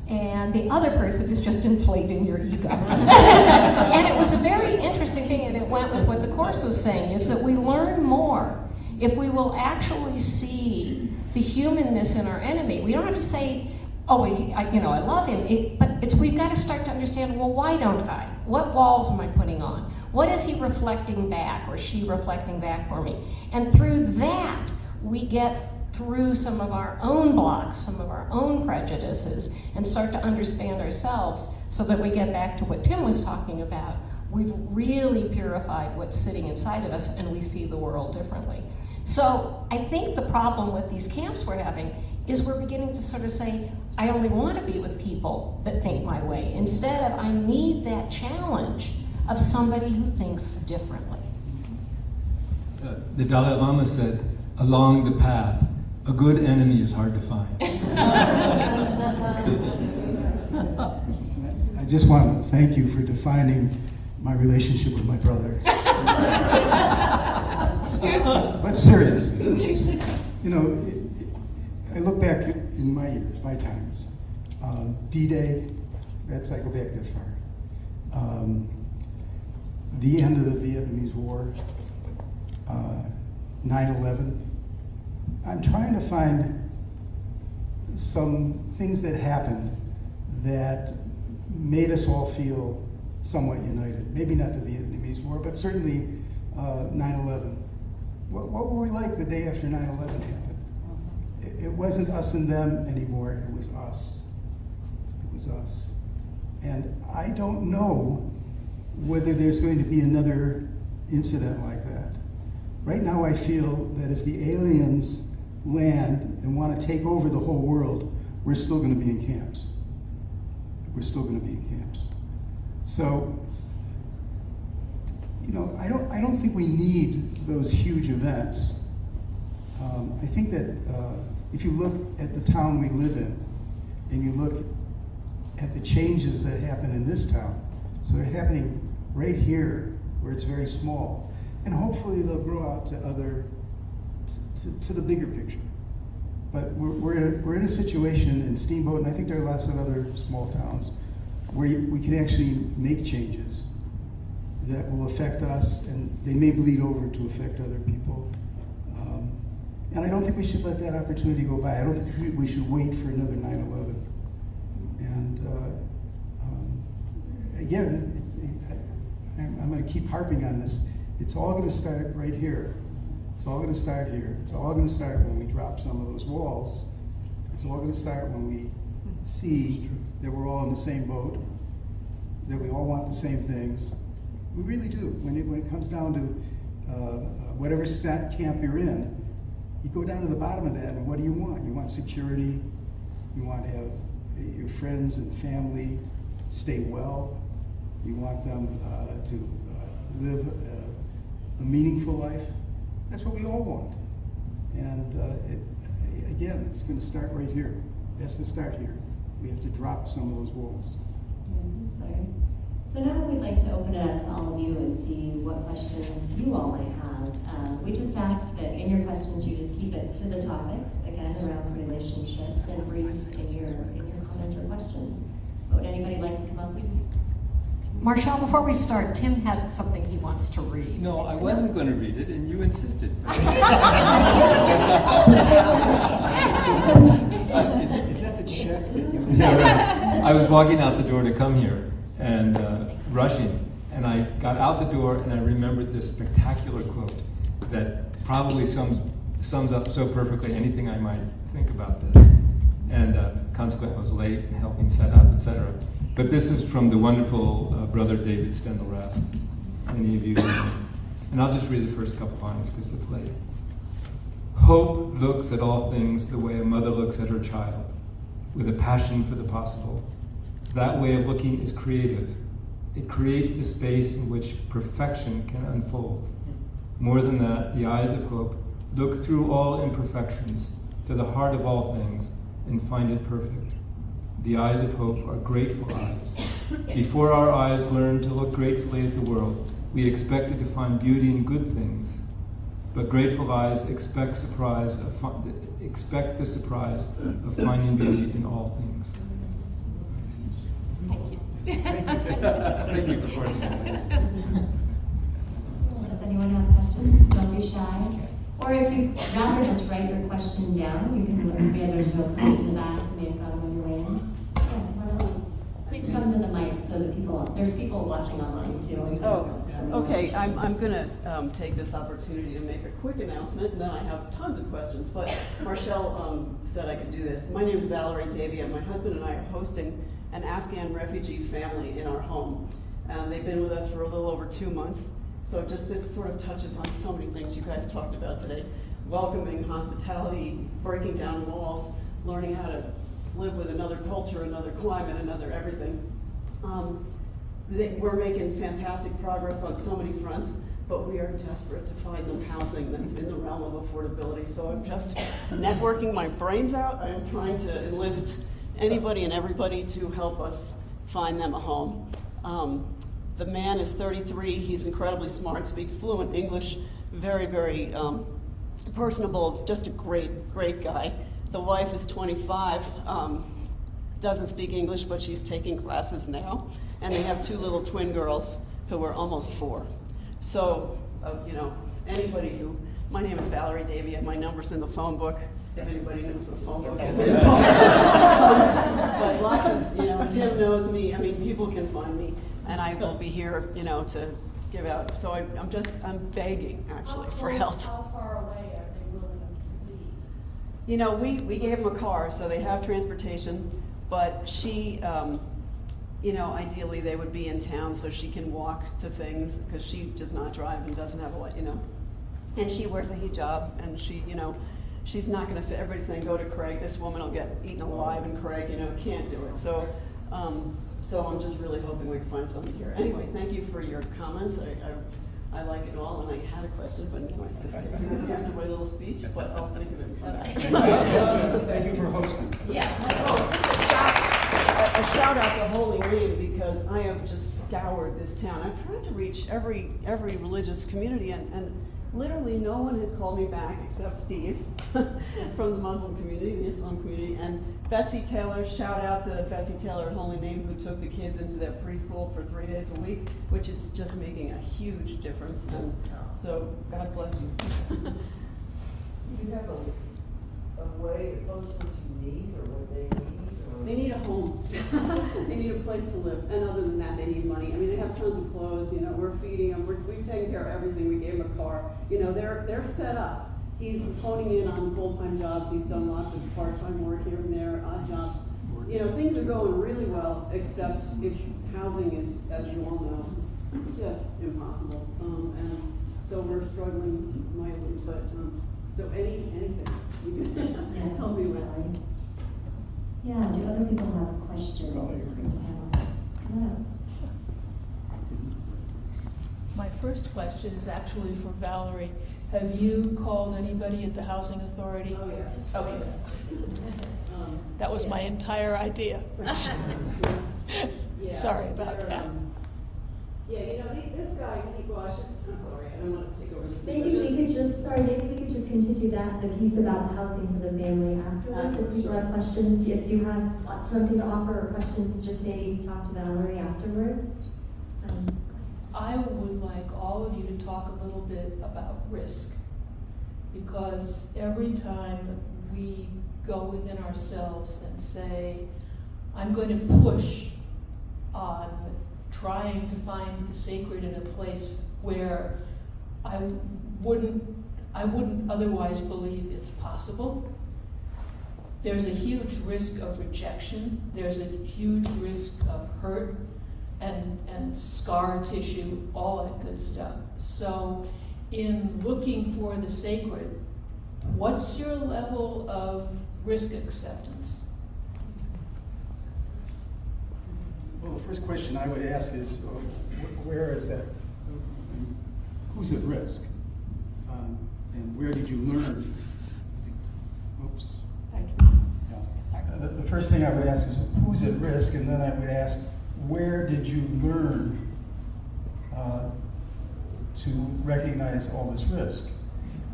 Speaker 6: And the other person is just inflating your ego. And it was a very interesting thing, and it went with what the Course was saying, is that we learn more if we will actually see the humanness in our enemy. We don't have to say, oh, I love him, but we've got to start to understand, well, why don't I? What walls am I putting on? What is he reflecting back, or she reflecting back for me? And through that, we get through some of our own blocks, some of our own prejudices, and start to understand ourselves, so that we get back to what Tim was talking about. We've really purified what's sitting inside of us, and we see the world differently. So I think the problem with these camps we're having is we're beginning to sort of say, I only want to be with people that think my way, instead of I need that challenge of somebody who thinks differently.
Speaker 7: The Dalai Lama said, along the path, a good enemy is hard to find.
Speaker 5: I just want to thank you for defining my relationship with my brother. But seriously, I look back in my years, my times. D-Day, I go back that far. The end of the Vietnamese War, 9/11. I'm trying to find some things that happened that made us all feel somewhat united. Maybe not the Vietnamese War, but certainly 9/11. What were we like the day after 9/11 happened? It wasn't us and them anymore, it was us. It was us. And I don't know whether there's going to be another incident like that. Right now I feel that if the aliens land and want to take over the whole world, we're still going to be in camps. We're still going to be in camps. So, I don't think we need those huge events. I think that if you look at the town we live in, and you look at the changes that happen in this town, so they're happening right here, where it's very small, and hopefully they'll grow out to the bigger picture. But we're in a situation in Steamboat, and I think there are lots of other small towns, where we can actually make changes that will affect us, and they may bleed over to affect other people. And I don't think we should let that opportunity go by. I don't think we should wait for another 9/11. And again, I'm going to keep harping on this. It's all going to start right here. It's all going to start here. It's all going to start when we drop some of those walls. It's all going to start when we see that we're all in the same boat, that we all want the same things. We really do. When it comes down to whatever camp you're in, you go down to the bottom of that, and what do you want? You want security. You want to have your friends and family stay well. You want them to live a meaningful life. That's what we all want. And again, it's going to start right here. It has to start here. We have to drop some of those walls.
Speaker 4: Sorry. So now we'd like to open it up to all of you and see what questions you all might have. We just ask that in your questions you just keep it to the topic, again, around relationships, and brief in your comment or questions. What would anybody like to come up with?
Speaker 6: Marshall, before we start, Tim had something he wants to read.
Speaker 7: No, I wasn't going to read it, and you insisted.
Speaker 5: Is that the check that you?
Speaker 7: Yeah, right. I was walking out the door to come here and rushing, and I got out the door and I remembered this spectacular quote that probably sums up so perfectly anything I might think about this. And consequently, I was late helping set up, etc. But this is from the wonderful brother David Steindl-Rast. Many of you know. And I'll just read the first couple lines because it's late. Hope looks at all things the way a mother looks at her child, with a passion for the possible. That way of looking is creative. It creates the space in which perfection can unfold. More than that, the eyes of hope look through all imperfections to the heart of all things and find it perfect. The eyes of hope are grateful eyes. Before our eyes learn to look gratefully at the world, we expected to find beauty in good things. But grateful eyes expect the surprise of finding beauty in all things.
Speaker 4: Thank you.
Speaker 7: Thank you for forcing me.
Speaker 4: Does anyone have questions? Don't be shy. Or if you'd rather just write your question down, you can look. There's no place in the back. You may have got them on your way in. Please come to the mic so that there's people watching online too.
Speaker 9: Okay, I'm going to take this opportunity to make a quick announcement, and then I have tons of questions, but Marshall said I could do this. My name is Valerie Davia. My husband and I are hosting an Afghan refugee family in our home, and they've been with us for a little over 2 months. So just this sort of touches on so many things you guys talked about today. Welcoming, hospitality, breaking down walls, learning how to live with another culture, another climate, another everything. We're making fantastic progress on so many fronts, but we are desperate to find them housing that's in the realm of affordability. So I'm just networking my brains out. I'm trying to enlist anybody and everybody to help us find them a home. The man is 33, he's incredibly smart, speaks fluent English, very, very personable, just a great, great guy. The wife is 25, doesn't speak English, but she's taking classes now. And they have 2 little twin girls who are almost 4. So, anybody who, my name is Valerie Davia, my number's in the phone book, if anybody knows what a phone book is. But lots of, Tim knows me, people can find me, and I will be here, to give out. So I'm begging, actually, for help.
Speaker 6: How far away are they willing to be?
Speaker 9: We gave them a car, so they have transportation, but she, ideally they would be in town so she can walk to things, because she does not drive and doesn't have a lot, and she wears a hijab, and she, she's not going to fit. Everybody's saying, go to Craig. This woman will get eaten alive in Craig, can't do it. So I'm just really hoping we can find something here. Anyway, thank you for your comments. I like it all, and I had a question, but anyway, it's just after my little speech, but I'll think of it and come back.
Speaker 5: Thank you for hosting.
Speaker 6: Yes.
Speaker 9: A shout out to Holy Name, because I have just scoured this town. I've tried to reach every religious community, and literally no one has called me back except Steve from the Muslim community, the Islam community, and Betsy Taylor. Shout out to Betsy Taylor at Holy Name, who took the kids into that preschool for 3 days a week, which is just making a huge difference. And so God bless you.
Speaker 10: Do you have a way to post what you need or what they need?
Speaker 9: They need a home. They need a place to live. And other than that, they need money. They have tons of clothes. We're feeding them. We've taken care of everything. We gave them a car. They're set up. He's honing in on full-time jobs. He's done lots of part-time work here and there, odd jobs. Things are going really well, except housing is, as you all know, just impossible. And so we're struggling mightily. But so anything you can help me with.
Speaker 4: Yeah, do other people have questions? Come on.
Speaker 11: My first question is actually for Valerie. Have you called anybody at the Housing Authority?
Speaker 9: Oh, yes.
Speaker 11: Okay. That was my
Speaker 9: yeah.
Speaker 11: entire idea.
Speaker 9: Yeah,
Speaker 11: Sorry about
Speaker 9: they're,
Speaker 11: that.
Speaker 9: Yeah, you know, this guy, I'm sorry, I don't want to take over this.
Speaker 4: Maybe we could just continue the piece about the housing for the family afterwards. If people have questions, if you have something to offer or questions, just maybe talk to Valerie afterwards.
Speaker 11: I would like all of you to talk a little bit about risk, because every time we go within ourselves and say, I'm going to push on trying to find the sacred in a place where I wouldn't otherwise believe it's possible, there's a huge risk of rejection, there's a huge risk of hurt, and scar tissue, all that good stuff. So in looking for the sacred, what's your level of risk acceptance?
Speaker 5: Well, the first question I would ask is, where is that? Who's at risk? And where did you learn? Oops.
Speaker 6: Thank you.
Speaker 5: Yeah. The first thing I would ask is, who's at risk? And then I would ask, where did you learn to recognize all this risk?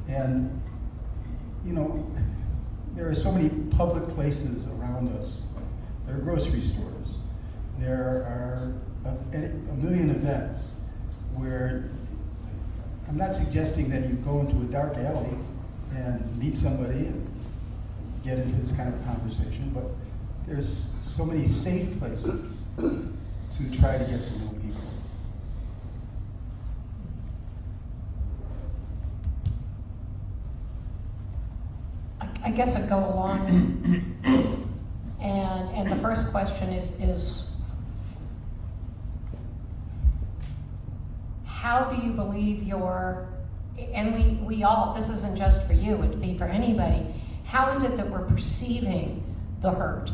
Speaker 5: And, you know, there are so many public places around us. There are grocery stores. There are a million events where I'm not suggesting that you go into a dark alley and meet somebody and get into this kind of a conversation, but there's so many safe places to try to get to know people.
Speaker 6: I guess I'd go along. And the first question is how do you believe and we all, this isn't just for you, it'd be for anybody, how is it that we're perceiving the hurt?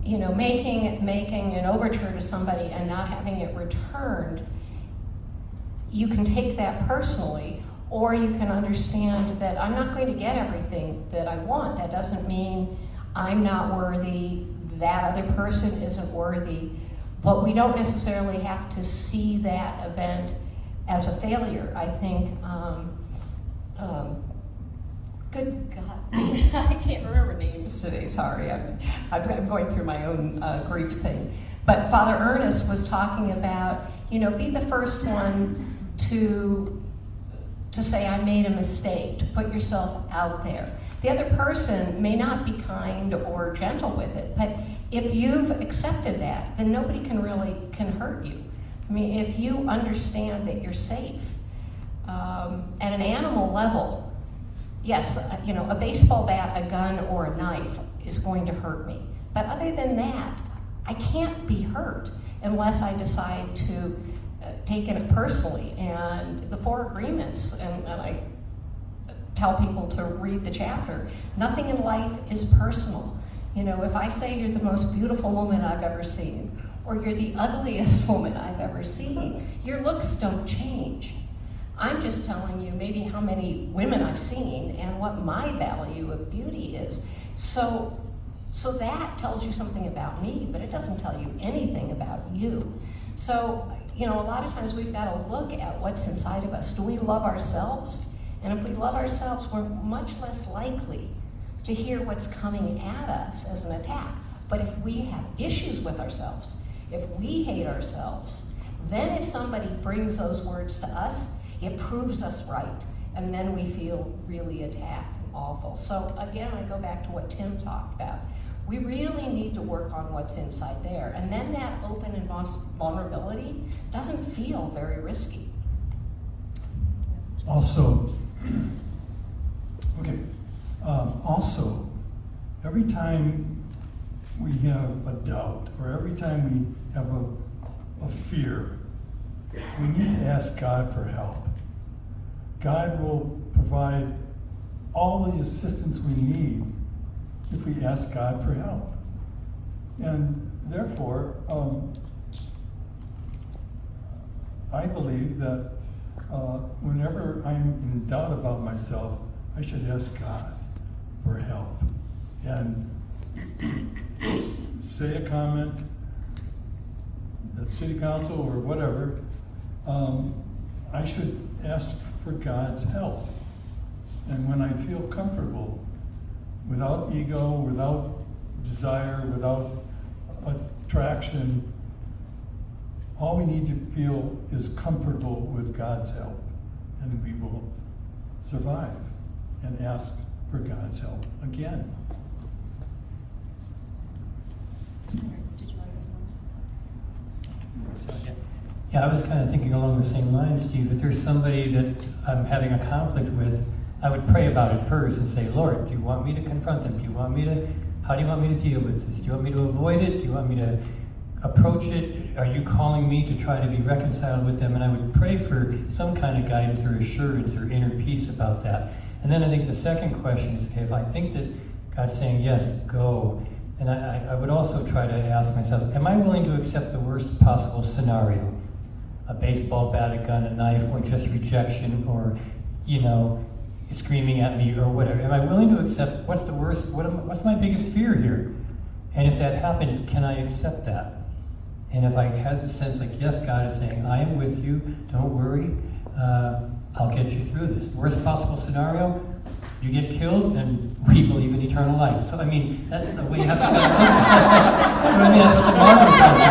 Speaker 6: You know, making an overture to somebody and not having it returned, you can take that personally, or you can understand that I'm not going to get everything that I want. That doesn't mean I'm not worthy, that other person isn't worthy, but we don't necessarily have to see that event as a failure. I think, good God, I can't remember names today, sorry, I'm going through my own grief thing. But Father Ernest was talking about, you know, be the first one to say I made a mistake, to put yourself out there. The other person may not be kind or gentle with it, but if you've accepted that, then nobody can hurt you. I mean, if you understand that you're safe, at an animal level, yes, you know, a baseball bat, a gun, or a knife is going to hurt me. But other than that, I can't be hurt unless I decide to take it personally. And the 4 agreements, and I tell people to read the chapter, nothing in life is personal. You know, if I say you're the most beautiful woman I've ever seen, or you're the ugliest woman I've ever seen, your looks don't change. I'm just telling you maybe how many women I've seen and what my value of beauty is. So that tells you something about me, but it doesn't tell you anything about you. So, you know, a lot of times we've got to look at what's inside of us. Do we love ourselves? And if we love ourselves, we're much less likely to hear what's coming at us as an attack. But if we have issues with ourselves, if we hate ourselves, then if somebody brings those words to us, it proves us right, and then we feel really attacked and awful. So again, I go back to what Tim talked about. We really need to work on what's inside there, and then that open and vulnerability doesn't feel very risky.
Speaker 2: Also, also, every time we have a doubt, or every time we have a fear, we need to ask God for help. God will provide all the assistance we need if we ask God for help. And therefore, I believe that whenever I'm in doubt about myself, I should ask God for help. And say a comment at city council or whatever, I should ask for God's help. And when I feel comfortable, without ego, without desire, without attraction, all we need to feel is comfortable with God's help, and we will survive and ask for God's help again.
Speaker 4: Did you want to respond?
Speaker 1: Yeah, I was kind of thinking along the same lines, Steve. If there's somebody that I'm having a conflict with, I would pray about it first and say, Lord, do you want me to confront them? How do you want me to deal with this? Do you want me to avoid it? Do you want me to approach it? Are you calling me to try to be reconciled with them? And I would pray for some kind of guidance or assurance or inner peace about that. And then I think the second question is, okay, if I think that God's saying, yes, go, and I would also try to ask myself, am I willing to accept the worst possible scenario? A baseball bat, a gun, a knife, or just rejection, or, screaming at me or whatever. Am I willing to accept what's the worst, what's my biggest fear here? And if that happens, can I accept that? And if I have the sense like, yes, God is saying, I am with you, don't worry, I'll get you through this. Worst possible scenario, you get killed and we believe in eternal life. So, that's the way you have to kind of look at it. That's what the Mormons have to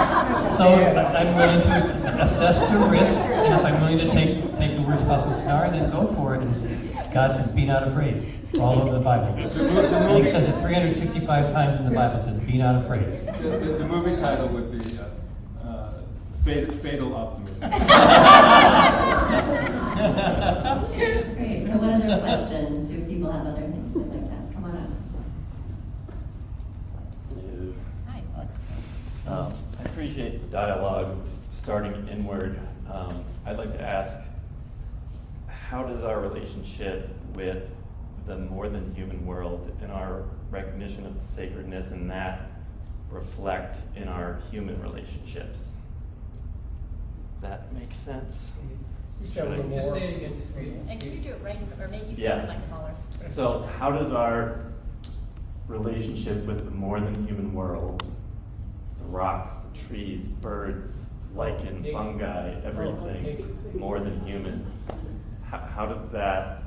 Speaker 1: do. So I'm willing to assess the risk, and if I'm willing to take the worst possible scenario, then go for it. And God says, be not afraid. All over the Bible. And he says it 365 times in the Bible. It says, be not afraid.
Speaker 7: The movie title would be Fatal Optimism.
Speaker 4: Great. So what other questions? Do people have other things they'd like to ask? Come on up.
Speaker 12: Hi. I appreciate the dialogue of starting inward. I'd like to ask, how does our relationship with the more than human world and our recognition of the sacredness in that reflect in our human relationships? Does that make sense?
Speaker 1: Just say it again.
Speaker 4: And can you do it right, or maybe you can
Speaker 12: Yeah.
Speaker 4: like taller?
Speaker 12: So how does our relationship with the more than human world, the rocks, the trees, the birds, lichen, fungi, everything more than human, how does that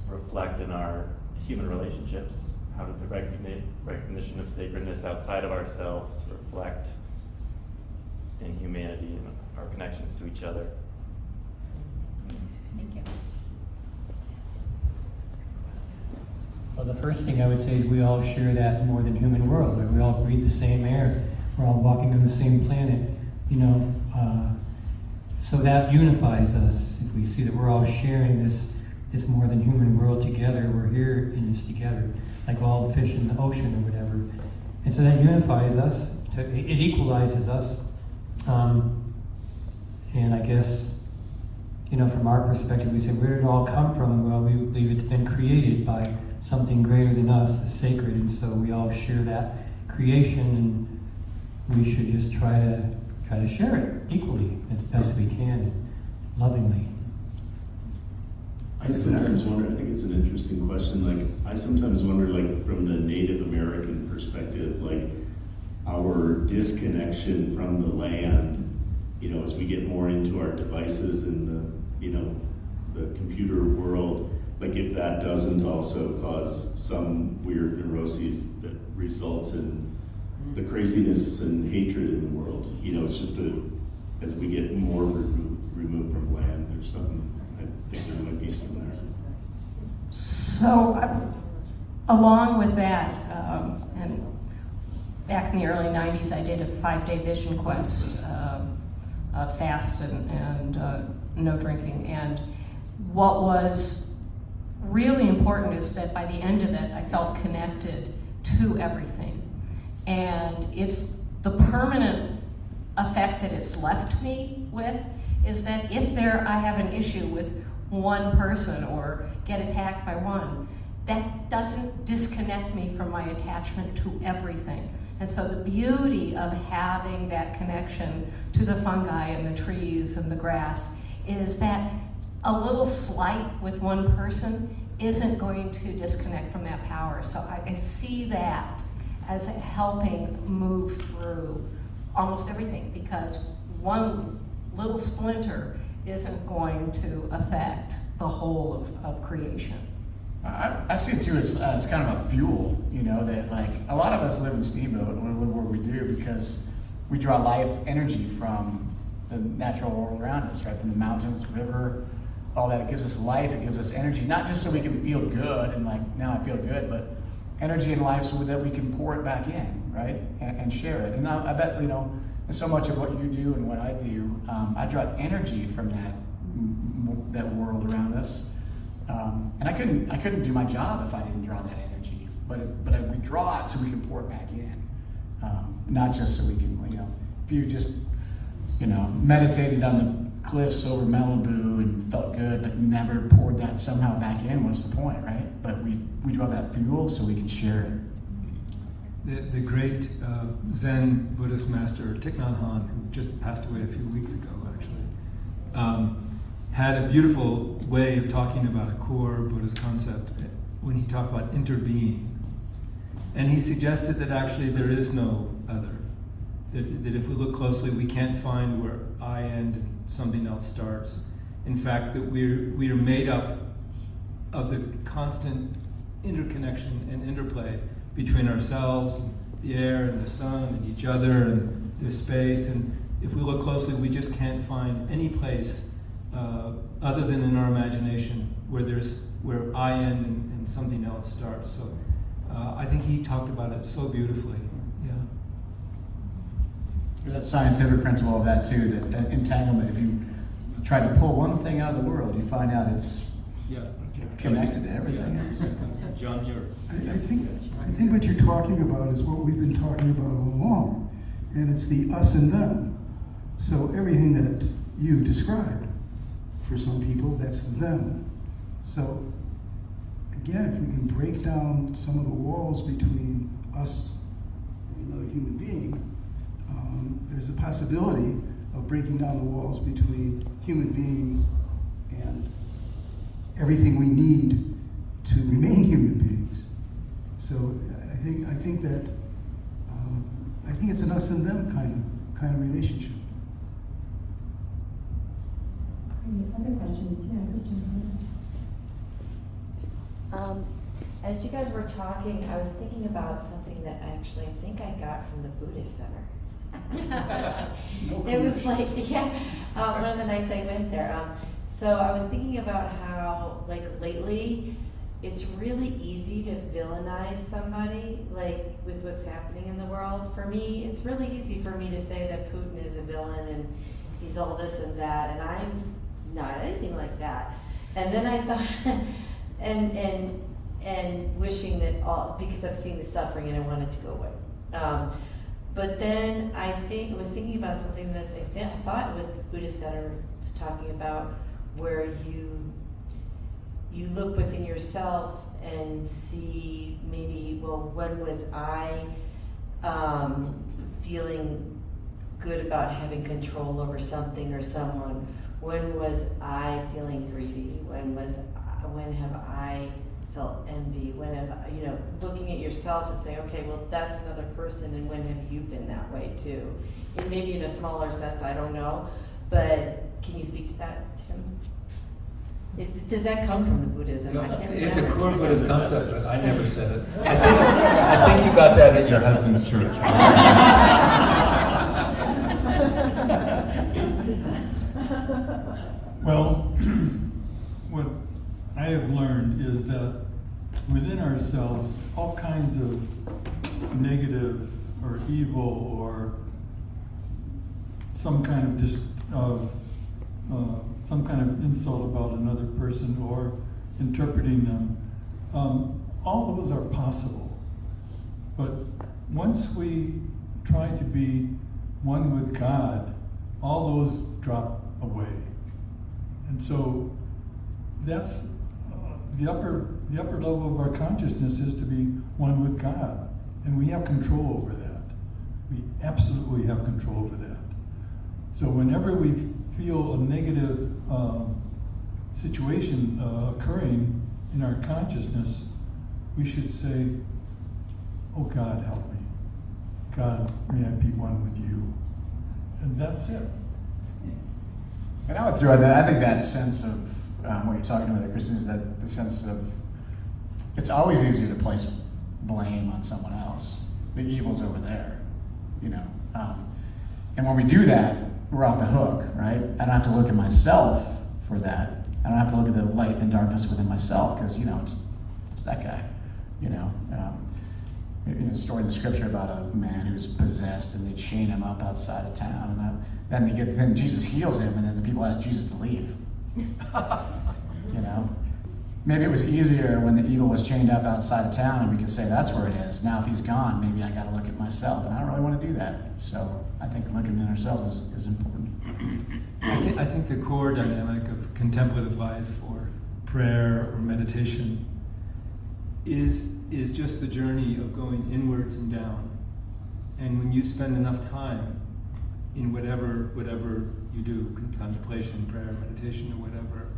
Speaker 12: reflect in our human relationships? How does the recognition of sacredness outside of ourselves reflect in humanity and our connections to each other?
Speaker 4: Thank you.
Speaker 1: Well, the first thing I would say is we all share that more than human world. We all breathe the same air. We're all walking on the same planet. So that unifies us. If we see that we're all sharing this more than human world together, we're here in this together, like all the fish in the ocean or whatever. And so that unifies us. It equalizes us. And I guess, from our perspective, we say, where did it all come from? Well, we believe it's been created by something greater than us, sacred, and so we all share that creation, and we should just try to share it equally as best we can, lovingly.
Speaker 8: I sometimes wonder, I think it's an interesting question, I sometimes wonder, from the Native American perspective, our disconnection from the land, as we get more into our devices and the computer world, if that doesn't also cause some weird neuroses that results in the craziness and hatred in the world. It's just as we get more removed from land, there's something, I think there might be some there.
Speaker 6: So, along with that, and back in the early 90s, I did a 5-day vision quest, fast and no drinking. And what was really important is that by the end of it, I felt connected to everything. And it's the permanent effect that it's left me with is that if I have an issue with one person or get attacked by one, that doesn't disconnect me from my attachment to everything. And so the beauty of having that connection to the fungi and the trees and the grass is that a little slight with one person isn't going to disconnect from that power. So I see that as helping move through almost everything, because one little splinter isn't going to affect the whole of creation.
Speaker 3: I see it too as kind of a fuel, you know, that like a lot of us live in Steamboat and live where we do because we draw life energy from the natural world around us, right? From the mountains, river, all that. It gives us life, it gives us energy, not just so we can feel good and like, now I feel good, but energy and life so that we can pour it back in, right? And share it. And I bet, you know, so much of what you do and what I do, I draw energy from that world around us. And I couldn't do my job if I didn't draw that energy. But we draw it so we can pour it back in, not just so we can, you know, if you just, you know, meditated on the cliffs over Malibu and felt good, but never poured that somehow back in, what's the point, right? But we draw that fuel so we can share it.
Speaker 7: The great Zen Buddhist master Thich Nhat Hanh, who just passed away a few weeks ago, actually, had a beautiful way of talking about a core Buddhist concept when he talked about interbeing. And he suggested that actually there is no other. That if we look closely, we can't find where I end and something else starts. In fact, that we are made up of the constant interconnection and interplay between ourselves, and the air, and the sun, and each other, and the space. And if we look closely, we just can't find any place other than in our imagination where I end and something else starts. So I think he talked about it so beautifully. Yeah.
Speaker 3: There's that scientific principle of that too, that entanglement. If you try to pull one thing out of the world, you find out it's connected to everything else.
Speaker 7: John Muir.
Speaker 13: I think what you're talking about is what we've been talking about all along, and it's the us and them. So everything that you've described, for some people, that's them. So again, if we can break down some of the walls between us and another human being, there's a possibility of breaking down the walls between human beings and everything we need to remain human beings. So I think that I think it's an us and them kind of relationship.
Speaker 4: Other questions? Yeah, Kristen.
Speaker 14: As you guys were talking, I was thinking about something that actually I think I got from the Buddhist Center. It was like, one of the nights I went there. So I was thinking about how, like, lately, it's really easy to villainize somebody, like, with what's happening in the world. For me, it's really easy for me to say that Putin is a villain and he's all this and that, and I'm not anything like that. And then I thought, and wishing that all, because I've seen the suffering and I want it to go away. But then I was thinking about something that I thought it was the Buddhist Center was talking about, where you look within yourself and see maybe, well, when was I feeling good about having control over something or someone? When was I feeling greedy? When have I felt envy? When have, looking at yourself and saying, okay, well, that's another person, and when have you been that way too? And maybe in a smaller sense, I don't know, but can you speak to that, Tim? Does that come from the Buddhism? I can't
Speaker 7: It's a
Speaker 14: remember.
Speaker 7: core Buddhist concept, but I never said it. I think you got that at your husband's church.
Speaker 2: Well, what I have learned is that within ourselves, all kinds of negative or evil or some kind of insult about another person or interpreting them, all those are possible. But once we try to be one with God, all those drop away. And so that's the upper level of our consciousness is to be one with God, and we have control over that. We absolutely have control over that. So whenever we feel a negative situation occurring in our consciousness, we should say, "Oh God, help me. God, may I be one with you." And that's it.
Speaker 3: And I would throw that, I think that sense of what you're talking about there, Kristen, is that the sense of, it's always easier to place blame on someone else. The evil's over there, you know. And when we do that, we're off the hook, right? I don't have to look at myself for that. I don't have to look at the light and darkness within myself, because, you know, it's that guy, you know. There's a story in the scripture about a man who was possessed, and they chain him up outside of town, and then Jesus heals him, and then the people ask Jesus to leave. You know, maybe it was easier when the evil was chained up outside of town, and we could say that's where it is. Now, if he's gone, maybe I got to look at myself, and I don't really want to do that. So I think looking at ourselves is important.
Speaker 7: I think the core dynamic of contemplative life or prayer or meditation is just the journey of going inwards and down. And when you spend enough time in whatever you do, contemplation, prayer, meditation, or whatever,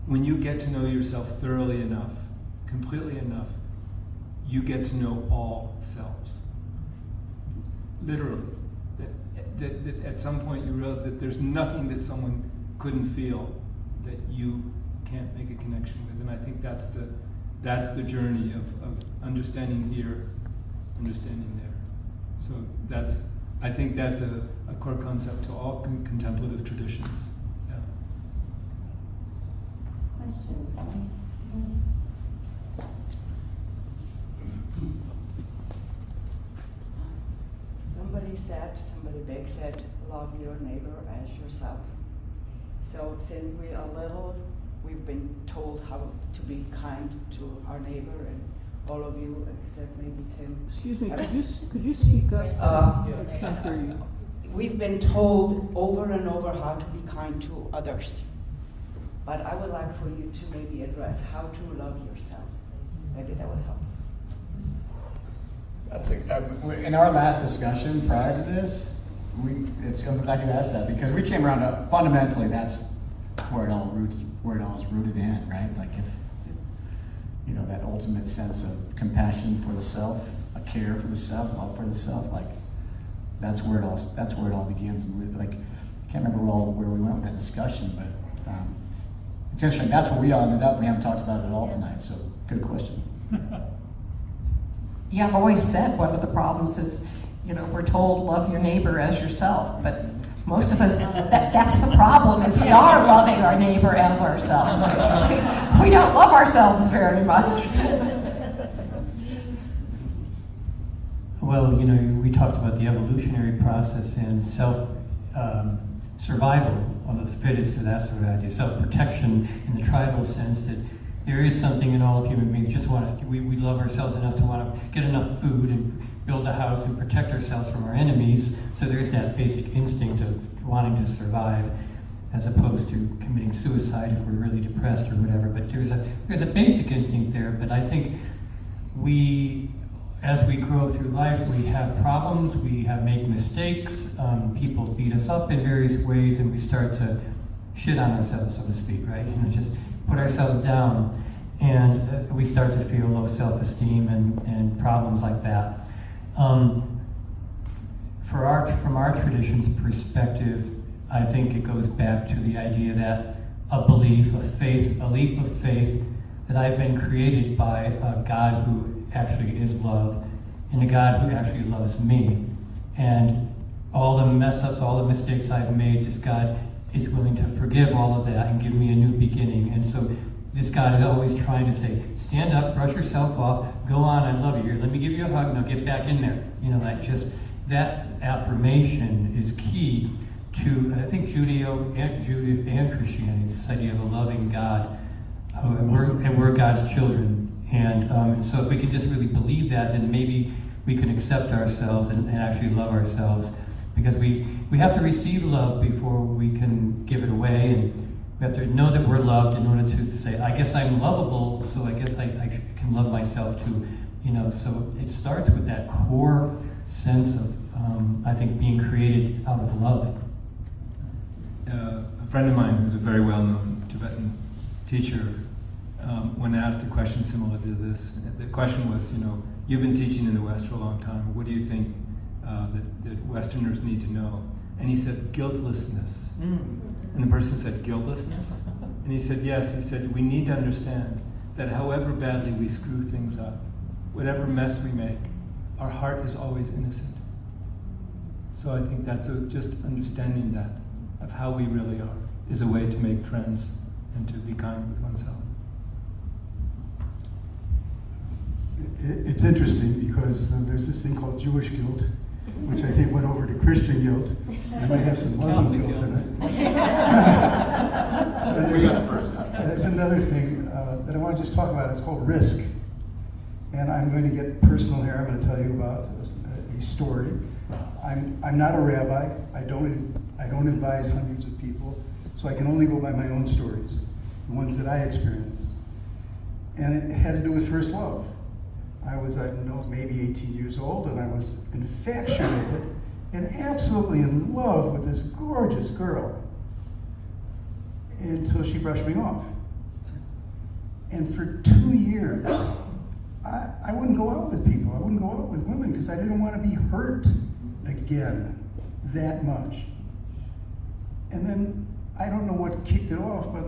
Speaker 7: when you get to know yourself thoroughly enough, completely enough, you get to know all selves. Literally. That at some point you realize that there's nothing that someone couldn't feel that you can't make a connection with. And I think that's the journey of understanding here, understanding there. So I think that's a core concept to all contemplative traditions. Yeah.
Speaker 4: Questions?
Speaker 15: Somebody big said, love your neighbor as yourself. So since we are little, we've been told how to be kind to our neighbor, and all of you, except maybe Tim.
Speaker 10: Excuse me, could you speak up? I can't hear you.
Speaker 15: We've been told over and over how to be kind to others. But I would like for you to maybe address how to love yourself. Maybe that would help us.
Speaker 3: In our last discussion prior to this, I'm glad you asked that, because we came around to fundamentally that's where it all is rooted in, right? Like if you know, that ultimate sense of compassion for the self, a care for the self, love for the self, like that's where it all begins. And like I can't remember where we went with that discussion, but it's interesting. That's where we all ended up. We haven't talked about it at all tonight, so good question.
Speaker 6: Yeah, I've always said one of the problems is, you know, we're told love your neighbor as yourself, but most of us, that's the problem, is we are loving our neighbor as ourselves. We don't love ourselves very much.
Speaker 1: Well, you know, we talked about the evolutionary process and survival of the fittest, or that sort of idea, self-protection in the tribal sense that there is something in all of human beings. We love ourselves enough to want to get enough food and build a house and protect ourselves from our enemies. So there's that basic instinct of wanting to survive, as opposed to committing suicide if we're really depressed or whatever. But there's a basic instinct there. But I think as we grow through life, we have problems, we make mistakes, people beat us up in various ways, and we start to shit on ourselves, so to speak, right? You know, just put ourselves down, and we start to feel low self-esteem and problems like that. From our tradition's perspective, I think it goes back to the idea that a belief, a faith, a leap of faith, that I've been created by a God who actually is love, and a God who actually loves me. And all the mess ups, all the mistakes I've made, this God is willing to forgive all of that and give me a new beginning. And so this God is always trying to say, stand up, brush yourself off, go on, I love you. Here, let me give you a hug, now get back in there. You know, like just that affirmation is key to, I think, Judaism and Christianity, this idea of a loving God, and we're God's children. And so if we can just really believe that, then maybe we can accept ourselves and actually love ourselves, because we have to receive love before we can give it away. We have to know that we're loved in order to say, I guess I'm lovable, so I guess I can love myself too. You know, so it starts with that core sense of, I think, being created out of love.
Speaker 7: A friend of mine who's a very well-known Tibetan teacher, when asked a question similar to this, the question was, you know, you've been teaching in the West for a long time. What do you think that Westerners need to know? And he said, guiltlessness. And the person said, guiltlessness? And he said, yes. He said, we need to understand that however badly we screw things up, whatever mess we make, our heart is always innocent. So I think that's just understanding that, of how we really are, is a way to make friends and to be kind with oneself.
Speaker 13: It's interesting because there's this thing called Jewish guilt, which I think went over to Christian guilt. I might have some Muslim guilt in it. There's another thing that I want to just talk about. It's called risk. And I'm going to get personal here. I'm going to tell you about a story. I'm not a rabbi. I don't advise hundreds of people, so I can only go by my own stories, the ones that I experienced. And it had to do with first love. I was, I don't know, maybe 18 years old, and I was infatuated and absolutely in love with this gorgeous girl until she brushed me off. And for 2 years, I wouldn't go out with people. I wouldn't go out with women because I didn't want to be hurt again that much. And then, I don't know what kicked it off, but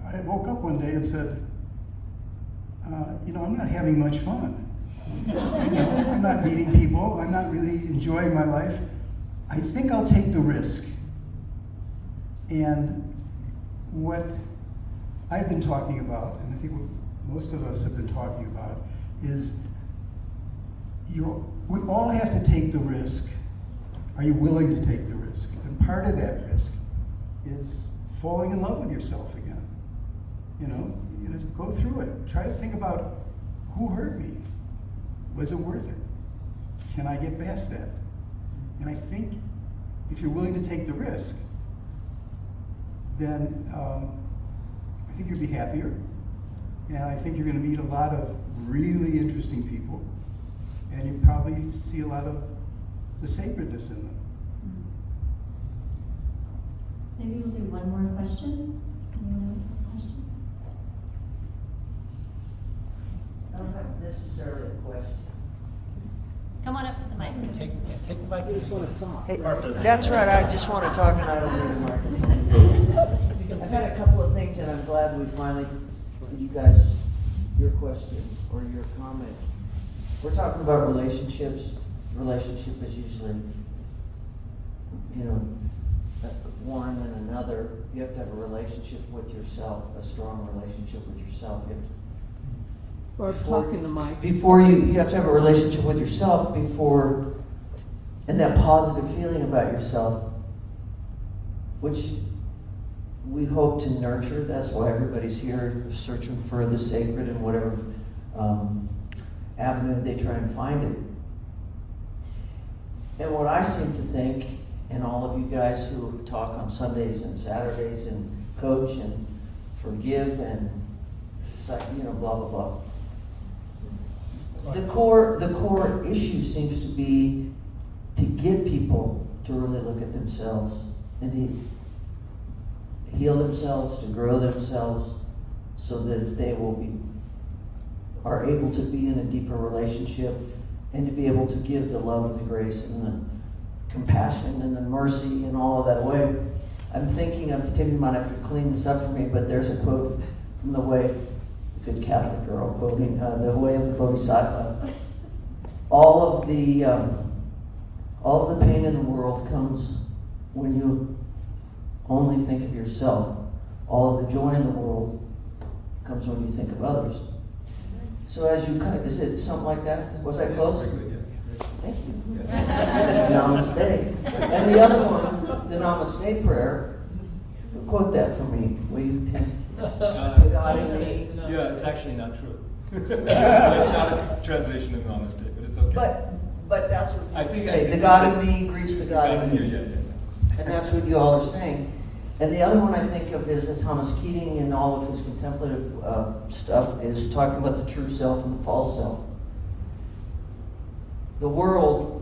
Speaker 13: I woke up one day and said, you know, I'm not having much fun. You know, I'm not meeting people. I'm not really enjoying my life. I think I'll take the risk. And what I've been talking about, and I think what most of us have been talking about, is we all have to take the risk. Are you willing to take the risk? And part of that risk is falling in love with yourself again. You know, go through it. Try to think about who hurt me. Was it worth it? Can I get past that? And I think if you're willing to take the risk, then I think you'll be happier. And I think you're going to meet a lot of really interesting people. And you probably see a lot of the sacredness in them.
Speaker 4: Maybe we'll do one more question. Anyone else have a question?
Speaker 10: I don't have necessarily a question.
Speaker 4: Come on up to the mic.
Speaker 1: Take the mic. You just want to talk.
Speaker 10: Hey, that's right, I just want to talk and I don't need a microphone. I've had a couple of things and I'm glad we finally, you guys, your question or your comment. We're talking about relationships. Relationship is usually, you know, one and another. You have to have a relationship with yourself, a strong relationship with yourself. You have to,
Speaker 11: Or talking the mic.
Speaker 10: before you have to have a relationship with yourself before, and that positive feeling about yourself, which we hope to nurture. That's why everybody's here searching for the sacred in whatever avenue they try and find it. And what I seem to think, and all of you guys who talk on Sundays and Saturdays and coach and forgive and, you know, blah, blah, blah. The core issue seems to be to get people to really look at themselves and to heal themselves, to grow themselves, so that they are able to be in a deeper relationship and to be able to give the love and the grace and the compassion and the mercy and all of that away. I'm thinking of, Tim, you might have to clean this up for me, but there's a quote from the Way, a good Catholic girl quoting, the Way of the Bodhisattva. All of the pain in the world comes when you only think of yourself. All of the joy in the world comes when you think of others. So as you is it something like that? Was I close? Thank you. Namaste. And the other one, the Namaste prayer, quote that for me, will you, Tim? God in me.
Speaker 7: Yeah, it's actually not true. It's not a translation of Namaste, but it's okay.
Speaker 10: But that's what
Speaker 7: I think
Speaker 10: say. The God in me greets the God in me. And that's what you all are saying. And the other one I think of is that Thomas Keating, in all of his contemplative stuff, is talking about the true self and the false self. The world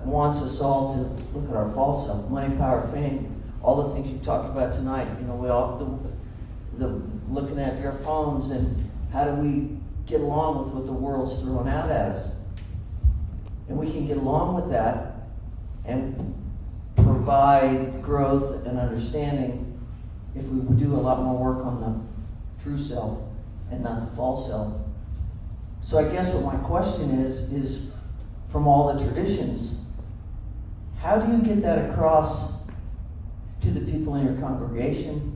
Speaker 10: wants us all to look at our false self, money, power, fame, all the things you've talked about tonight. You know, we all the looking at your phones and how do we get along with what the world's throwing out at us. And we can get along with that and provide growth and understanding if we would do a lot more work on the true self and not the false self. So I guess what my question is from all the traditions, how do you get that across to the people in your congregation,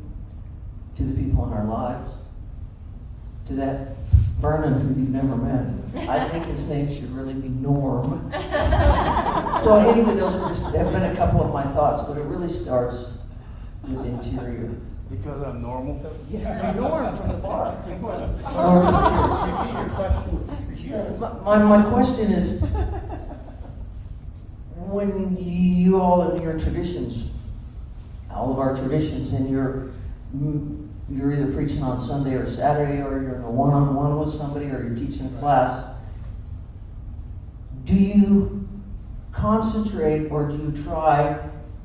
Speaker 10: to the people in our lives, to that Vernon who you've never met? I think his name should really be Norm. So anyway, those have been a couple of my thoughts, but it really starts with interior.
Speaker 16: Because I'm normal?
Speaker 10: Yeah, Norm from the bar. My question is, when you all in your traditions, all of our traditions, and you're either preaching on Sunday or Saturday, or you're in a one-on-one with somebody, or you're teaching a class, do you concentrate or do you try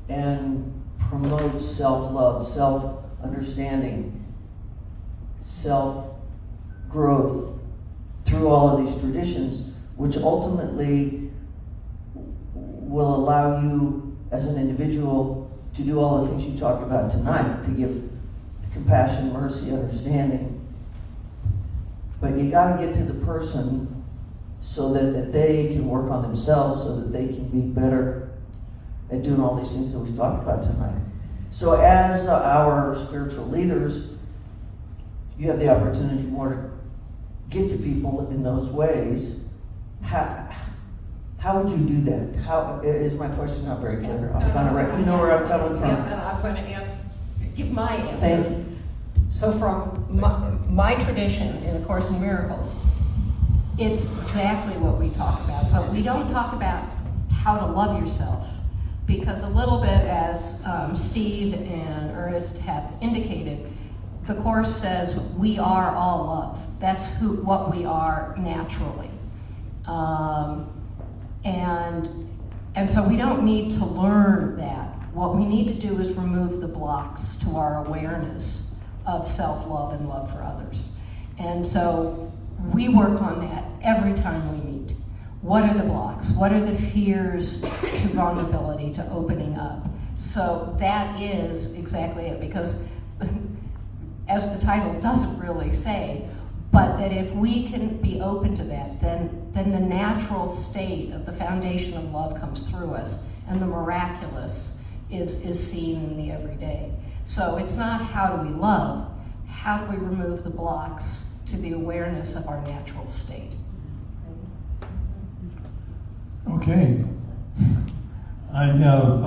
Speaker 10: and promote self-love, self-understanding, self-growth through all of these traditions, which ultimately will allow you as an individual to do all the things you talked about tonight, to give compassion, mercy, understanding. But you got to get to the person so that they can work on themselves, so that they can be better at doing all these things that we've talked about tonight. So as our spiritual leaders, you have the opportunity more to get to people in those ways. How would you do that? How is my question not very clear? I'm kind of right. You know where I'm coming from.
Speaker 6: Yeah, and I'm going to give my answer.
Speaker 10: Thank you.
Speaker 6: So from my tradition in A Course in Miracles, it's exactly what we talk about, but we don't talk about how to love yourself, because a little bit as Steve and Ernest have indicated, the Course says we are all love. That's what we are naturally. And so we don't need to learn that. What we need to do is remove the blocks to our awareness of self-love and love for others. And so we work on that every time we meet. What are the blocks? What are the fears to vulnerability, to opening up? So that is exactly it, because as the title doesn't really say, but that if we can be open to that, then the natural state of the foundation of love comes through us, and the miraculous is seen in the everyday. So it's not how do we love, how do we remove the blocks to the awareness of our natural state.
Speaker 2: Okay. I have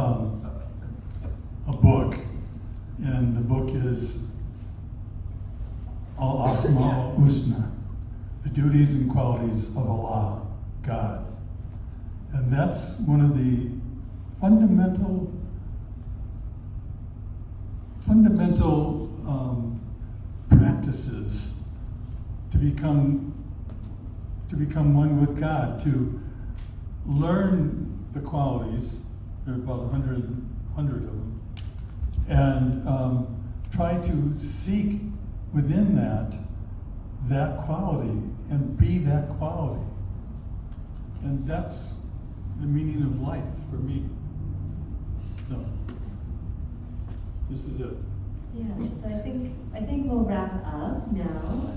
Speaker 2: a book, and the book is Al-Asma al-Husna, The Duties and Qualities of Allah, God. And that's one of the fundamental practices to become one with God, to learn the qualities. There are about 100 of them, and try to seek within that quality and be that quality. And that's the meaning of life for me. So this is it.
Speaker 4: Yeah, so I think we'll wrap up now.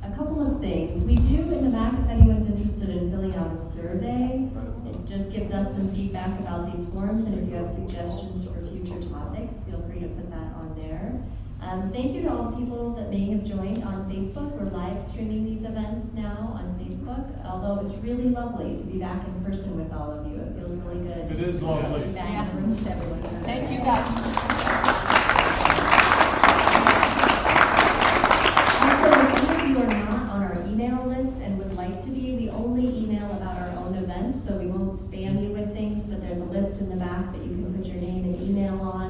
Speaker 4: A couple of things. We do in the back, if anyone's interested in filling out a survey, it just gives us some feedback about these forums, and if you have suggestions for future topics, feel free to put that on there. Thank you to all the people that may have joined on Facebook. We're live streaming these events now on Facebook, although it's really lovely to be back in person with all of you. It feels really good.
Speaker 2: It is lovely.
Speaker 4: To be back in the room with everyone.
Speaker 6: Thank you, guys.
Speaker 4: You are not on our email list and would like to be, we only email about our own events, so we won't spam you with things, but there's a list in the back that you can put your name and email on.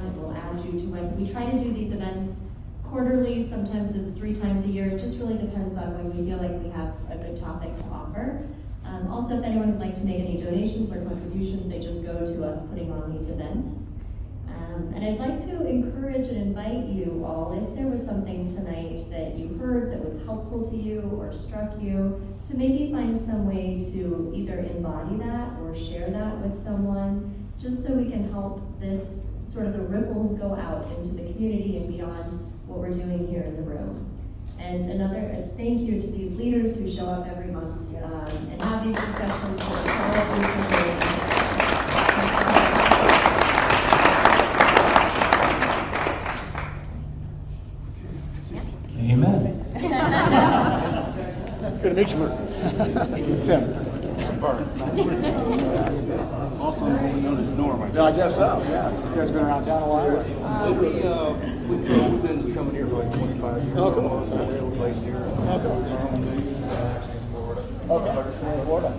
Speaker 4: we try to do these events quarterly, sometimes it's 3 times a year. It just really depends on when we feel like we have a good topic to offer. Also, if anyone would like to make any donations or contributions, they just go to us putting on these events. And I'd like to encourage and invite you all, if there was something tonight that you heard that was helpful to you or struck you, to maybe find some way to either embody that or share that with someone, just so we can help this, sort of the ripples go out into the community and beyond what we're doing here in the room. And another thank you to these leaders who show up every month and have these discussions.
Speaker 1: Amen.
Speaker 3: Good to meet you, Tim.
Speaker 16: Also known as Norm.
Speaker 3: Yeah, I guess so, yeah. You guys been around town a while?
Speaker 16: We've been coming here for like 25 years.
Speaker 3: Oh, cool.
Speaker 16: Place here.
Speaker 3: Okay. Florida.